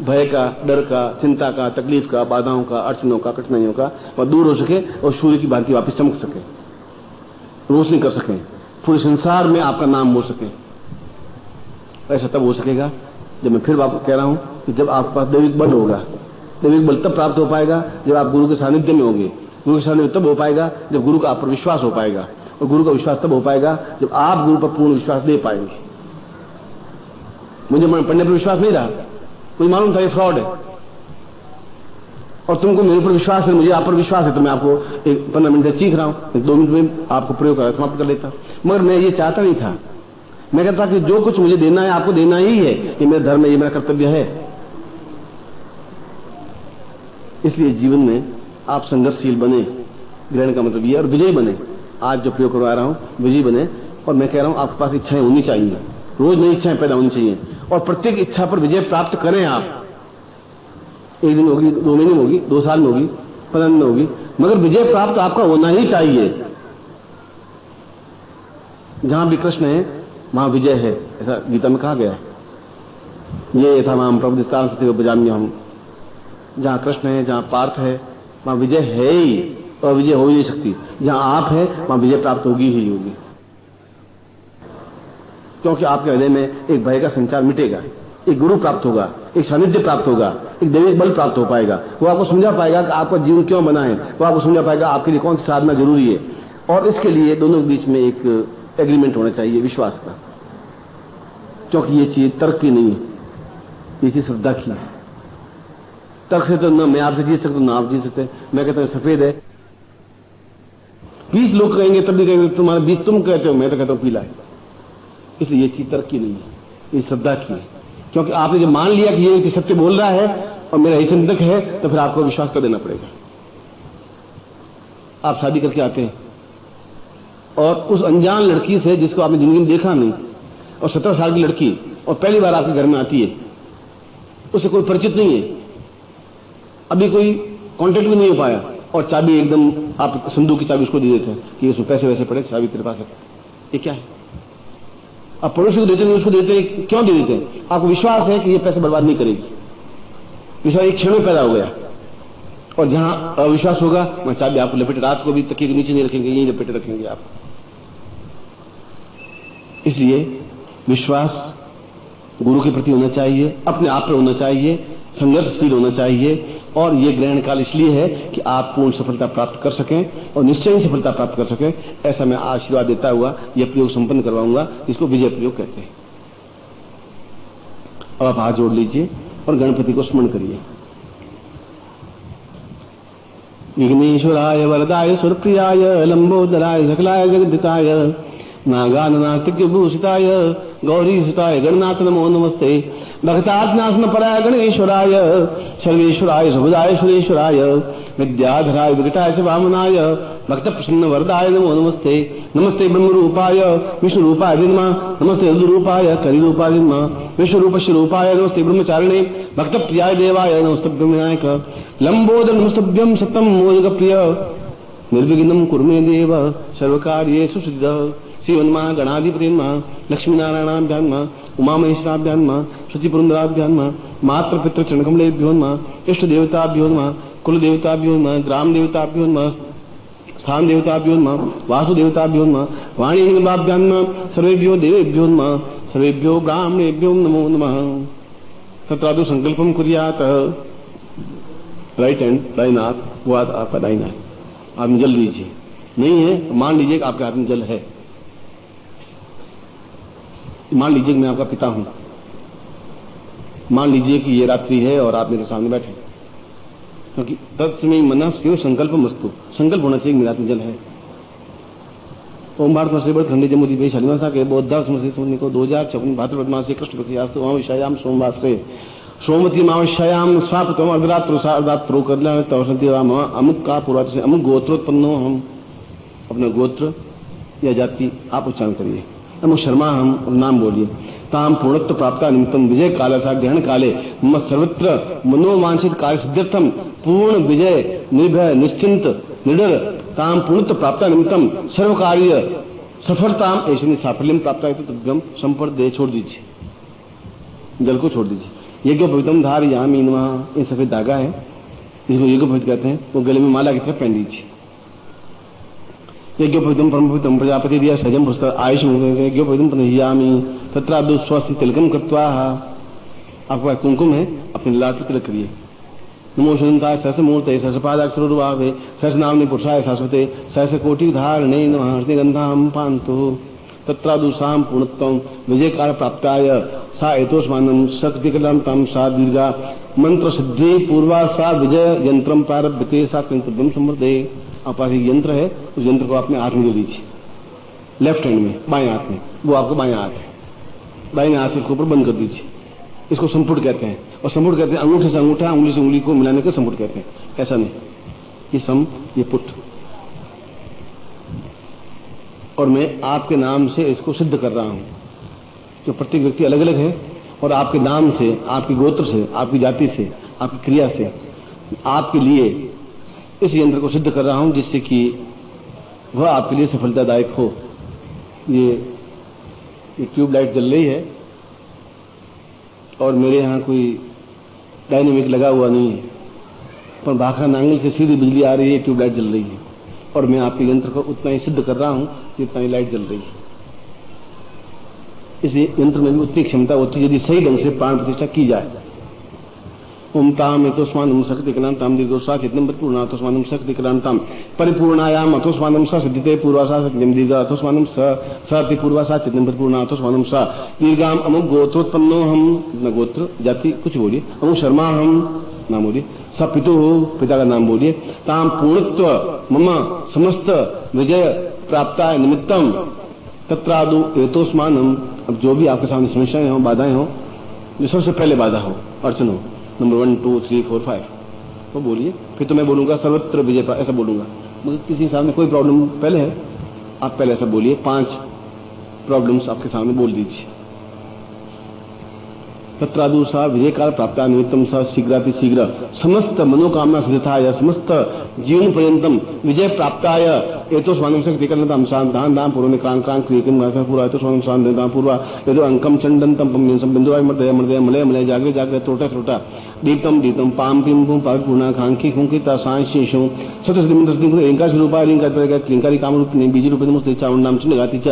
भय का, डर का, चिंता का, तकलीफ का, बाधाओं का, अड़चनों का, कठिनाइयों का, वह दूर हो सके और सूर्य की भांति वापस चमक सके, रोशनी कर सके, पूरे संसार में आपका नाम हो सके। ऐसा तब हो सकेगा जब, मैं फिर वापस कह रहा हूं कि जब आपके पास दैविक बल होगा। दैविक बल तब प्राप्त हो पाएगा जब आप गुरु के सानिध्य में होंगे। गुरु के सानिध्य तब हो पाएगा जब गुरु का आप पर विश्वास हो पाएगा, और गुरु का विश्वास तब हो पाएगा जब आप गुरु पर पूर्ण विश्वास दे पाएंगे। मुझे पढ़ने पर विश्वास नहीं रहा, मुझे मालूम था ये फ्रॉड है, और तुमको मेरे ऊपर विश्वास है, मुझे आप पर विश्वास है, तो मैं आपको 15 मिनट से सीख रहा हूं, 2 मिनट में आपको प्रयोग कर समाप्त कर लेता। मगर मैं ये चाहता नहीं था, मैं कहता कि जो कुछ मुझे देना है आपको देना ही है, ये मेरा धर्म है, ये मेरा कर्तव्य है। इसलिए जीवन में आप संघर्षशील बने, ग्रहण का मतलब ये, और विजयी बने। आज जो प्रयोग करवा रहा हूं विजयी बने, और मैं कह रहा हूं आपके पास इच्छाएं होनी चाहिए, रोज नई इच्छाएं पैदा होनी चाहिए, और प्रत्येक इच्छा पर विजय प्राप्त करें आप। 1 दिन होगी, 2 महीने में होगी, 2 साल में होगी, 15 दिन में होगी, मगर विजय प्राप्त आपका होना ही चाहिए। जहां भी कृष्ण है वहां विजय है, ऐसा गीता में कहा गया है। ये था माम प्रबुद्धिस्तान सत्य बजाम्य हम, जहां कृष्ण है, जहां पार्थ है, वहां विजय है ही, और विजय हो ही नहीं सकती। जहां आप है वहां विजय प्राप्त होगी ही होगी, क्योंकि आपके हृदय में एक भय का संचार मिटेगा, एक गुरु प्राप्त होगा, एक सानिध्य प्राप्त होगा, एक दैविक बल प्राप्त हो पाएगा। वो आपको समझा पाएगा कि आपका जीवन क्यों बना है, वो आपको समझा पाएगा आपके लिए कौन सी साधना जरूरी है। और इसके लिए दोनों के बीच में एक एग्रीमेंट होना चाहिए विश्वास का, क्योंकि ये चीज तर्क की नहीं है, ये चीज श्रद्धा की है। तर्क से तो न मैं आपसे जीत सकता, ना आप जीत सकते। मैं कहता हूं सफेद है, 20 लोग कहेंगे तब भी कहेंगे तुम्हारा बीज तुम कहते हो, मैं तो कहता हूं पीला है। इसलिए ये चीज तर्क की नहीं है, ये श्रद्धा की है। क्योंकि आपने जब मान लिया कि ये सत्य बोल रहा है और मेरा ही चिंतक है, तो फिर आपको विश्वास कर देना पड़ेगा। आप शादी करके आते हैं और उस अनजान लड़की से, जिसको आपने जिंदगी में देखा नहीं, और 17 साल की लड़की, और पहली बार आपके घर में आती है, उससे कोई परिचित नहीं है, अभी कोई कांटेक्ट भी नहीं हो पाया, और चाबी एकदम आप संदूक की चाबी उसको दे देते हैं कि उसमें पैसे वैसे पड़े, चाबी तेरे पास है। ये क्या है? आप पड़ोसी को देते नहीं, उसको देते हैं। क्यों दे देते हैं? आपको विश्वास है कि ये पैसे बर्बाद नहीं करेगी। विश्वास एक क्षण में पैदा हो गया, और जहां अविश्वास होगा वहां चाबी आपको लपेटे, रात को भी तकिए के नीचे नहीं रखेंगे, यहीं लपेटे रखेंगे आप। इसलिए विश्वास गुरु के प्रति होना चाहिए, अपने आप पर होना चाहिए, संघर्षशील होना चाहिए। और ये ग्रहण काल इसलिए है कि आप पूर्ण सफलता प्राप्त कर सकें, और निश्चय ही सफलता प्राप्त कर सकें। ऐसा मैं आशीर्वाद देता हुआ यह प्रयोग संपन्न करवाऊंगा, जिसको विजय प्रयोग कहते हैं। अब आप हाथ जोड़ लीजिए और गणपति को स्मरण करिए। विघ्नेश्वराय वरदाय सुरप्रियाय लंबोदराय सकलाय जगद्धिताय नागाननास्तिभूषिताय गौरीसुताय गणनाथ नमो नमस्ते। भक्ताज्ञासन पराय गणेश्वराय सर्वेश्वराय सुभुदाय सुरेश्वराय विद्याधराय विकटाय च वामनाय भक्त प्रसन्न वरदाय नमो नमस्ते। नमस्ते ब्रह्मरूपाय विष्णुरूपाय विद्मा नमस्ते रुद्ररूपाय कलिरूपाय विद्मा विश्वरूपस्य रूपाय नमस्ते ब्रह्मचारिणे भक्त प्रियाय देवाय नमस्तभ्यं विनायक लंबोदर नमस्तभ्यं सततं मोदकप्रिय निर्विघ्नं कुरु मे देव सर्वकार्येषु सिद्धः। श्रीवन्मा गणाधिपतिर्मा लक्ष्मीनारायणाभ्यान्मा उमामहेश्वराभ्यान्मा शचिपुरंदराभ्यान्मा मातृपितृचरणकमलेभ्योन्मा इष्टदेवताभ्योन्मा कुलदेवताभ्योन्मा ग्रामदेवताभ्योन्मा स्थान देवताभ्योन्मा वासुदेवताभ्योन्मा वाणीनिर्माभ्यान्मा सर्वेभ्यो देवेभ्योन्मा सर्वेभ्यो ब्राह्मणेभ्यो नमो नमः। तत्रादु संकल्पम कुर्यात्। राइट हैंड दाहिना हाथ, वो हाथ आपका दाहिना है, आप जल लीजिए। नहीं है मान लीजिए कि आपके हाथ में जल है। मान लीजिए कि मैं आपका पिता हूं। मान लीजिए कि ये रात्रि है और आप मेरे सामने बैठे, क्योंकि तत्समय मनस क्यों संकल्प मस्तु, संकल्प होना चाहिए मेरे हाथ में जल है। ओम भारत से बड़ खंडे जमुदी भाई शालीमासा के बौद्धा समर्थित होने को 2054 भाद्रपद मास से कृष्ण पक्षियास्तु अमावस्यायाम सोमवार से सोमवती अमावस्यायाम स्वापतम अर्धरात्रो सार्धरात्रो कल्याण तवसंति राम अमुक का पूर्वाच से अमुक गोत्रोत्पन्नो हम। अपना गोत्र या जाति आप उच्चारण करिए। अमुक शर्मा हम नाम बोलिए। ताम पूर्णत्व प्राप्त निमित्तम विजय काल सा ग्रहण काले मम सर्वत्र मनोवांछित कार्य सिद्ध्यर्थम पूर्ण विजय निर्भय निश्चिंत निडर ताम पूर्णत्व प्राप्त निमित्तम सर्व कार्य सफलताम ऐसे साफल्यम प्राप्त तद्गम संपर्क छोड़ दीजिए, जल को छोड़ दीजिए। यज्ञ पवित्रम धारयामि नमः, ये सफेद धागा है, इसको यज्ञ पवित्र कहते हैं। वो गले में माला की तरह पहन लीजिए। यज्ञ पवित्रम परम पवित्रम प्रजापति दिया सजम पुस्तक आयुष यज्ञ पवित्रम पनहियामि तत्रादु स्वस्ति तिलकम कृत्वा। आपके पास कुमकुम है, अपने लाल पर तिलक करिए। नमो शुद्धताय सहस मूर्ते सहस पादाक्षरोरुभावे सहस नामने पुरुषाय शाश्वते सहस कोटि धारणे नमः हृदयगंधाम पान्तु तत्रादुषाम पूर्णत्वम विजय काल प्राप्ताय सा एतोस्मानं शक्तिकलं तम सा दीर्घा मंत्र सिद्धि पूर्वा सा विजय यंत्रम प्रारभ्यते सा कृतव्यम समृद्धे। आप पास एक यंत्र है, उस यंत्र को अपने हाथ में ले लीजिए, लेफ्ट हैंड में, बाएं हाथ में। वो आपको बाएं हाथ है, बाएं हाथ से इसके ऊपर बंद कर दीजिए। इसको संपुट कहते हैं। और संपुट कहते हैं अंगूठे से अंगूठा, उंगली से उंगली को मिलाने का संपुट कहते हैं। ऐसा नहीं, ये सम, ये पुट। और मैं आपके नाम से इसको सिद्ध कर रहा हूं। जो प्रत्येक व्यक्ति अलग अलग है और आपके नाम से, आपके गोत्र से, आपकी जाति से, आपकी क्रिया से आपके लिए इस यंत्र को सिद्ध कर रहा हूं, जिससे कि वह आपके लिए सफलतादायक हो। ये ट्यूबलाइट जल रही है और मेरे यहां कोई डायनेमिक लगा हुआ नहीं है, पर भाखड़ा नांगल से सीधी बिजली आ रही है, ट्यूबलाइट जल रही है। और मैं आपके यंत्र को उतना ही सिद्ध कर रहा हूं जितना ही लाइट जल रही है। इस यंत्र में भी उतनी क्षमता होती है यदि सही ढंग से प्राण प्रतिष्ठा की जाए। ओम ताम एतोस्मानं शक्तिकलांताम दीर्घोसा चित्तम पूर्णातोस्मानं शक्तिकलांताम परिपूर्णायाम अतोस्मानं स सिद्धिते पूर्वासा सत्यम दीर्घ अतोस्मानं सति पूर्वासा चित्तम पूर्णातोस्मानं स दीर्घाम अमुक गोत्रोत्पन्नो हम। न गोत्र जाति कुछ बोलिए। अमुक शर्मा हम नाम बोलिए। स पितु पिता का नाम बोलिए। ताम पूर्णत्व मम समस्त विजय प्राप्ताय निमित्तम तत्रादु एतोस्मानं। अब जो भी आपके सामने समस्याएं हो, बाधाएं हो, जो सबसे पहले बाधा हो, अड़चन हो, नंबर 1 2 3 4 5 वो बोलिए। फिर तो मैं बोलूंगा सर्वत्र विजय, ऐसा बोलूंगा। मगर किसी सामने कोई प्रॉब्लम पहले है, आप पहले ऐसा बोलिए। 5 प्रॉब्लम्स आपके सामने बोल दीजिए। तत्रादु सा विजय काल प्राप्त निमित्तम सा शीघ्राति शीघ्र समस्त मनोकामना सिद्धाय समस्त जीवन पर्यंतम विजय प्राप्ताय एतोस्मानं शक्तिकलांताम दान दान पूर्व क्रांत क्रांत क्रियकम पूरा एतोस्मानं दान पूर्व यदो अंकम चंडंतम पम्यंसम बिंदुवाय मर्दय मर्दय मलय मलय जागृत जागृत त्रोटा त्रोटा दीप्तम दीप्तम पाम पिम पुम पापूर्णा खांकी खुंकिता सांशेषो सतसदिमंत्र एंकार रूपा एंकार प्रगा त्रिंकारी काम रूपिणी बीज रूपिणी मुस्ते चावंडाम चिन्हगाति च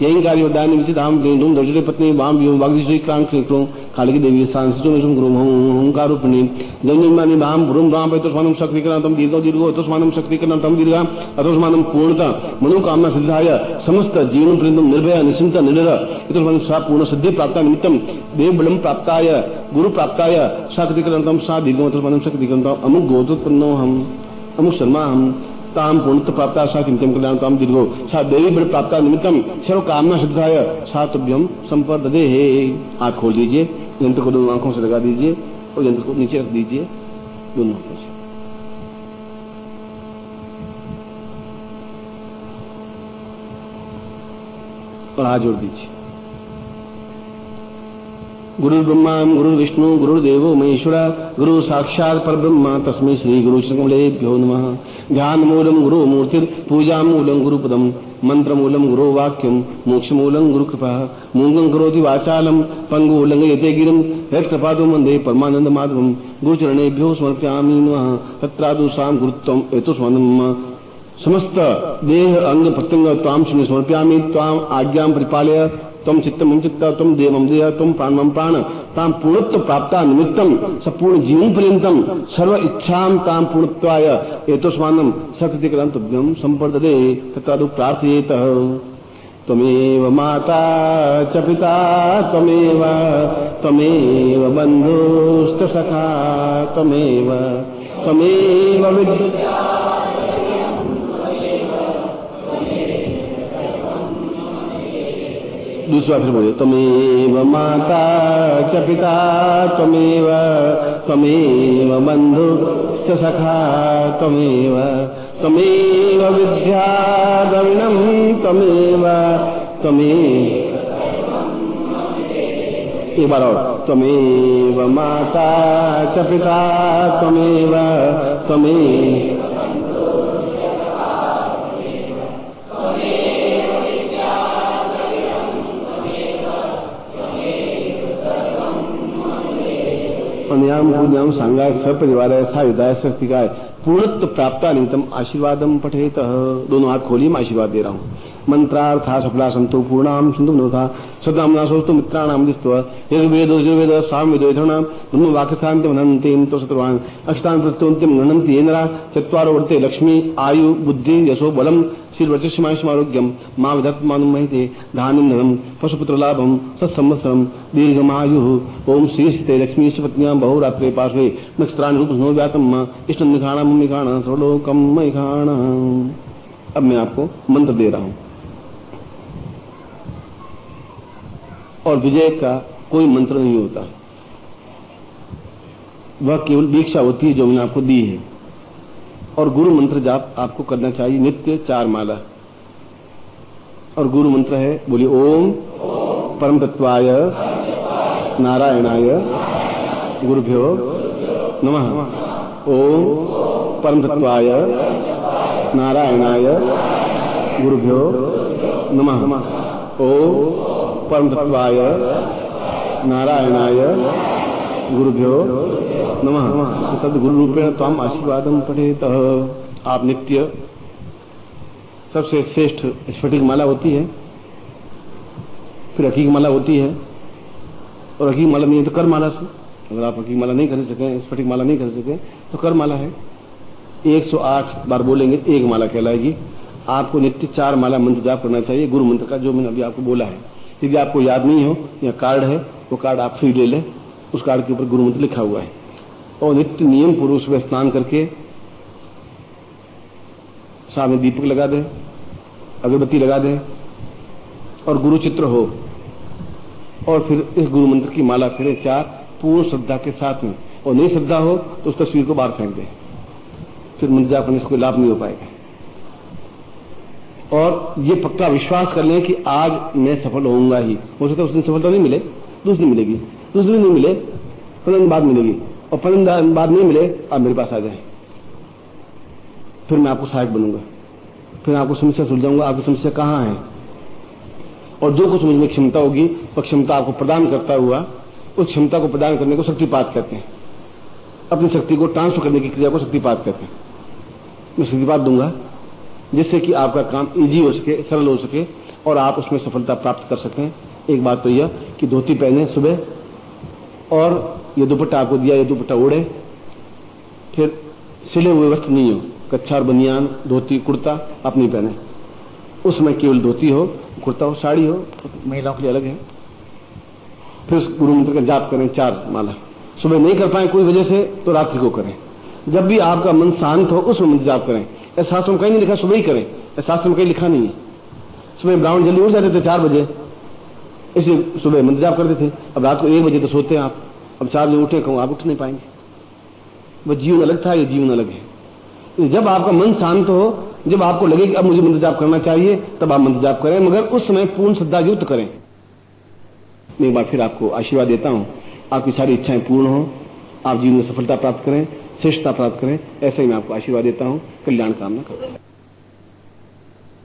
यंकारी वदानि विचिताम देंदुम दर्जरे पत्नी वाम व्योम वागदिश्री क्रांत क्रियक्रम कालिकी देवी सांसिचोमेशम गुरुम ओंकार रूपिणी जन्यमानि भाम भ्रूम राम एतोस्मानं शक्तिकलांतम दीर्घो दीर्घो एतोस्मानं शक्तिकलांतम दीर्घा एतोस्मानं पूर्णता मनोकामना सिद्धाय समस्त जीवन पर्यंतम निर्भय निश्चिंत निडर एतोस्मानं सा पूर्ण सिद्धि प्राप्त निमित्तम देवबलं प्राप्ताय गुरु प्राप्ताय शक्तिकलांतम सा दीर्घो एतोस्मानं शक्तिकलांतम अमुक गोत्रोत्पन्नो हम अमुक शर्मा हम ताम पूर्णत्व प्राप्ता सा चिंतन कल्याण ताम दीर्घो सा देवी बड़े प्राप्ता निमित्तम सर्व कामना सिद्धाय सा तुभ्यम संपदे। आंख खोल दीजिए, यंत्र को दोनों आंखों से लगा दीजिए और यंत्र को नीचे रख दीजिए दोनों आंखों से। और हाथ जोड़ दीजिए। गुरु ब्रह्मा गुरु विष्णु गुरुदेवो महेश्वरा गुरु साक्षात परब्रह्म तस्मै श्री गुरु श्रीकमलेभ्यो नमः। ध्यान मूलम गुरु मूर्तिर पूजा मूलम गुरुपदम मंत्र मूलम गुरु वाक्यम मोक्ष मूलम गुरु कृपा मूंगं करोति वाचालम पंगु उल्लंघयते गिरिम यत्कृपादो वंदे परमानंद माधवम गुरुचरणेभ्यो समर्पयामि नमः। तत्रादु साम गुरुत्वम एतो स्वानम समस्त देह अंग प्रत्यंग त्वाम शून्य समर्पयामि त्वाम आज्ञां परिपालय तम चित्तम चित्ता तम देवम देह तम प्राणम प्राण ताम पूर्णत्व प्राप्ता निमित्तम संपूर्ण जीवन पर्यंतम सर्व इच्छाम ताम पूर्णत्वाय एतोस्मानम सकृतिकरं तुभ्यं संपर्ददे तत्रादु प्रार्थयेत। त्वमेव माता च पिता त्वमेव त्वमेव बन्धुश्च सखा त्वमेव त्वमेव विद्या। दूसरा फिर बोलिए, त्वमेव माता च पिता त्वमेव त्वमेव बन्धुश्च सखा त्वमेव त्वमेव विद्या द्रविणं त्वमेव त्वमेव। एक बार और, त्वमेव माता च पिता त्वमेव त्वमेव। अन्याम पूज्याम सांगाय सब परिवार ऐसा हृदय शक्ति का पूर्णत्व प्राप्ता निमित्तम आशीर्वादम पठेत। दोनों हाथ खोलिए, मैं आशीर्वाद दे रहा हूँ। मंत्रार्था सफला संतो पूर्णाम सिंधु नोथा सदामना सोस्तु मित्राणाम दिस्त्व यजुर्वेद यजुर्वेद सामवेदो यथर्णाम ब्रह्म वाक्यस्थान्ति मनन्तिम तो शत्रुवान् अक्षतान् प्रस्तुन्तिम गणन्ति येनरा चत्वारो वर्ते लक्ष्मी आयु बुद्धि यशो बलम शीलवचस्मायुष्मारोग्यम मां विधत्मानुं महिते धान्यं धनं पशुपुत्रलाभं सत्संवत्सरं दीर्घमायुः। ओम श्री स्थिते लक्ष्मी पत्न्यां बहुरात्रे पार्श्वे नक्षत्राणि रूपसनो व्यातम इष्टं निखाणं निखाणं सर्वलोकं मयिखाणं। अब मैं आपको मंत्र दे रहा हूं और विजय का कोई मंत्र नहीं होता, वह केवल दीक्षा होती है जो मैंने आपको दी है। और गुरु मंत्र जाप आपको करना चाहिए नित्य 4 माला। और गुरु मंत्र है, बोलिए ओम परम तत्वाय नारायणाय गुरुभ्यो नमः। ओम परम तत्वाय नारायणाय गुरुभ्यो नमः। ओम परम तत्वाय नारायणाय गुरुभ्यो नमः। तद गुरु रूपेण त्वाम आशीर्वादम पठेत। आप नित्य सबसे श्रेष्ठ स्फटिक माला होती है, फिर हकीक माला होती है, और हकीक माला नहीं है तो कर माला से। अगर आप हकीक माला नहीं कर सकें, स्फटिक माला नहीं कर सकें तो कर माला है। 108 बार बोलेंगे एक माला कहलाएगी। आपको नित्य 4 माला मंत्र जाप करना चाहिए गुरु मंत्र का, जो मैंने अभी आपको बोला है। यदि आपको याद नहीं हो या कार्ड है, वो कार्ड आप फ्री ले लें, उस कार्ड के ऊपर गुरु मंत्र लिखा हुआ है। और नित्य नियम पूर्वक सुबह स्नान करके सामने दीपक लगा दें, अगरबत्ती लगा दें और गुरु चित्र हो, और फिर इस गुरु मंत्र की माला करें 4 पूर्ण श्रद्धा के साथ में। और नहीं श्रद्धा हो तो उस तस्वीर को बाहर फेंक दें, फिर मंत्र जाप करने से कोई लाभ नहीं हो पाएगा। और ये पक्का विश्वास कर लें कि आज मैं सफल होऊंगा ही। हो सकता है उस दिन सफलता नहीं मिले, दूसरी मिलेगी, दूसरी दिन नहीं मिले 15 दिन बाद मिलेगी, और 15 दिन बाद नहीं मिले आप मेरे पास आ जाए, फिर मैं आपको सहायक बनूंगा, फिर आपको समस्या सुलझाऊंगा। आपकी समस्या कहाँ है और जो कुछ मुझ में क्षमता होगी वह क्षमता आपको प्रदान करता हुआ, उस क्षमता को प्रदान करने को शक्तिपात कहते हैं। अपनी शक्ति को ट्रांसफर करने की क्रिया को शक्तिपात कहते हैं। मैं शक्तिपात दूंगा जिससे कि आपका काम इजी हो सके, सरल हो सके और आप उसमें सफलता प्राप्त कर सकें। एक बात तो यह कि धोती पहने सुबह, और ये दुपट्टा आपको दिया, ये दुपट्टा ओढ़े, फिर सिले हुए वस्त्र नहीं हो, कच्छा और बनियान धोती कुर्ता आप नहीं पहने, उसमें केवल धोती हो, कुर्ता हो, साड़ी हो, तो महिलाओं के लिए अलग है। फिर गुरु मंत्र का जाप करें 4 माला। सुबह नहीं कर पाए कोई वजह से तो रात्रि को करें। जब भी आपका मन शांत हो उस मंत्र जाप करें। ऐसा शास्त्र में कहीं नहीं लिखा सुबह ही करें, ऐसा शास्त्र में कहीं लिखा नहीं है। सुबह ब्राह्मण जल्दी उठ जाते थे 4 बजे, इसलिए सुबह मंत्र जाप करते थे। अब रात को 1 बजे तो सोते हैं आप, अब 4 बजे उठे कहूं आप उठ नहीं पाएंगे। वह जीवन अलग था, ये जीवन अलग है। जब आपका मन शांत हो, जब आपको लगे कि अब मुझे मंत्र जाप करना चाहिए, तब आप मंत्र जाप करें, मगर उस समय पूर्ण श्रद्धा युक्त करें। मैं एक बार फिर आपको आशीर्वाद देता हूं, आपकी सारी इच्छाएं पूर्ण हो, आप जीवन में सफलता प्राप्त करें, श्रेष्ठता प्राप्त करें, ऐसे ही मैं आपको आशीर्वाद देता हूं। कल्याण कामना करूं।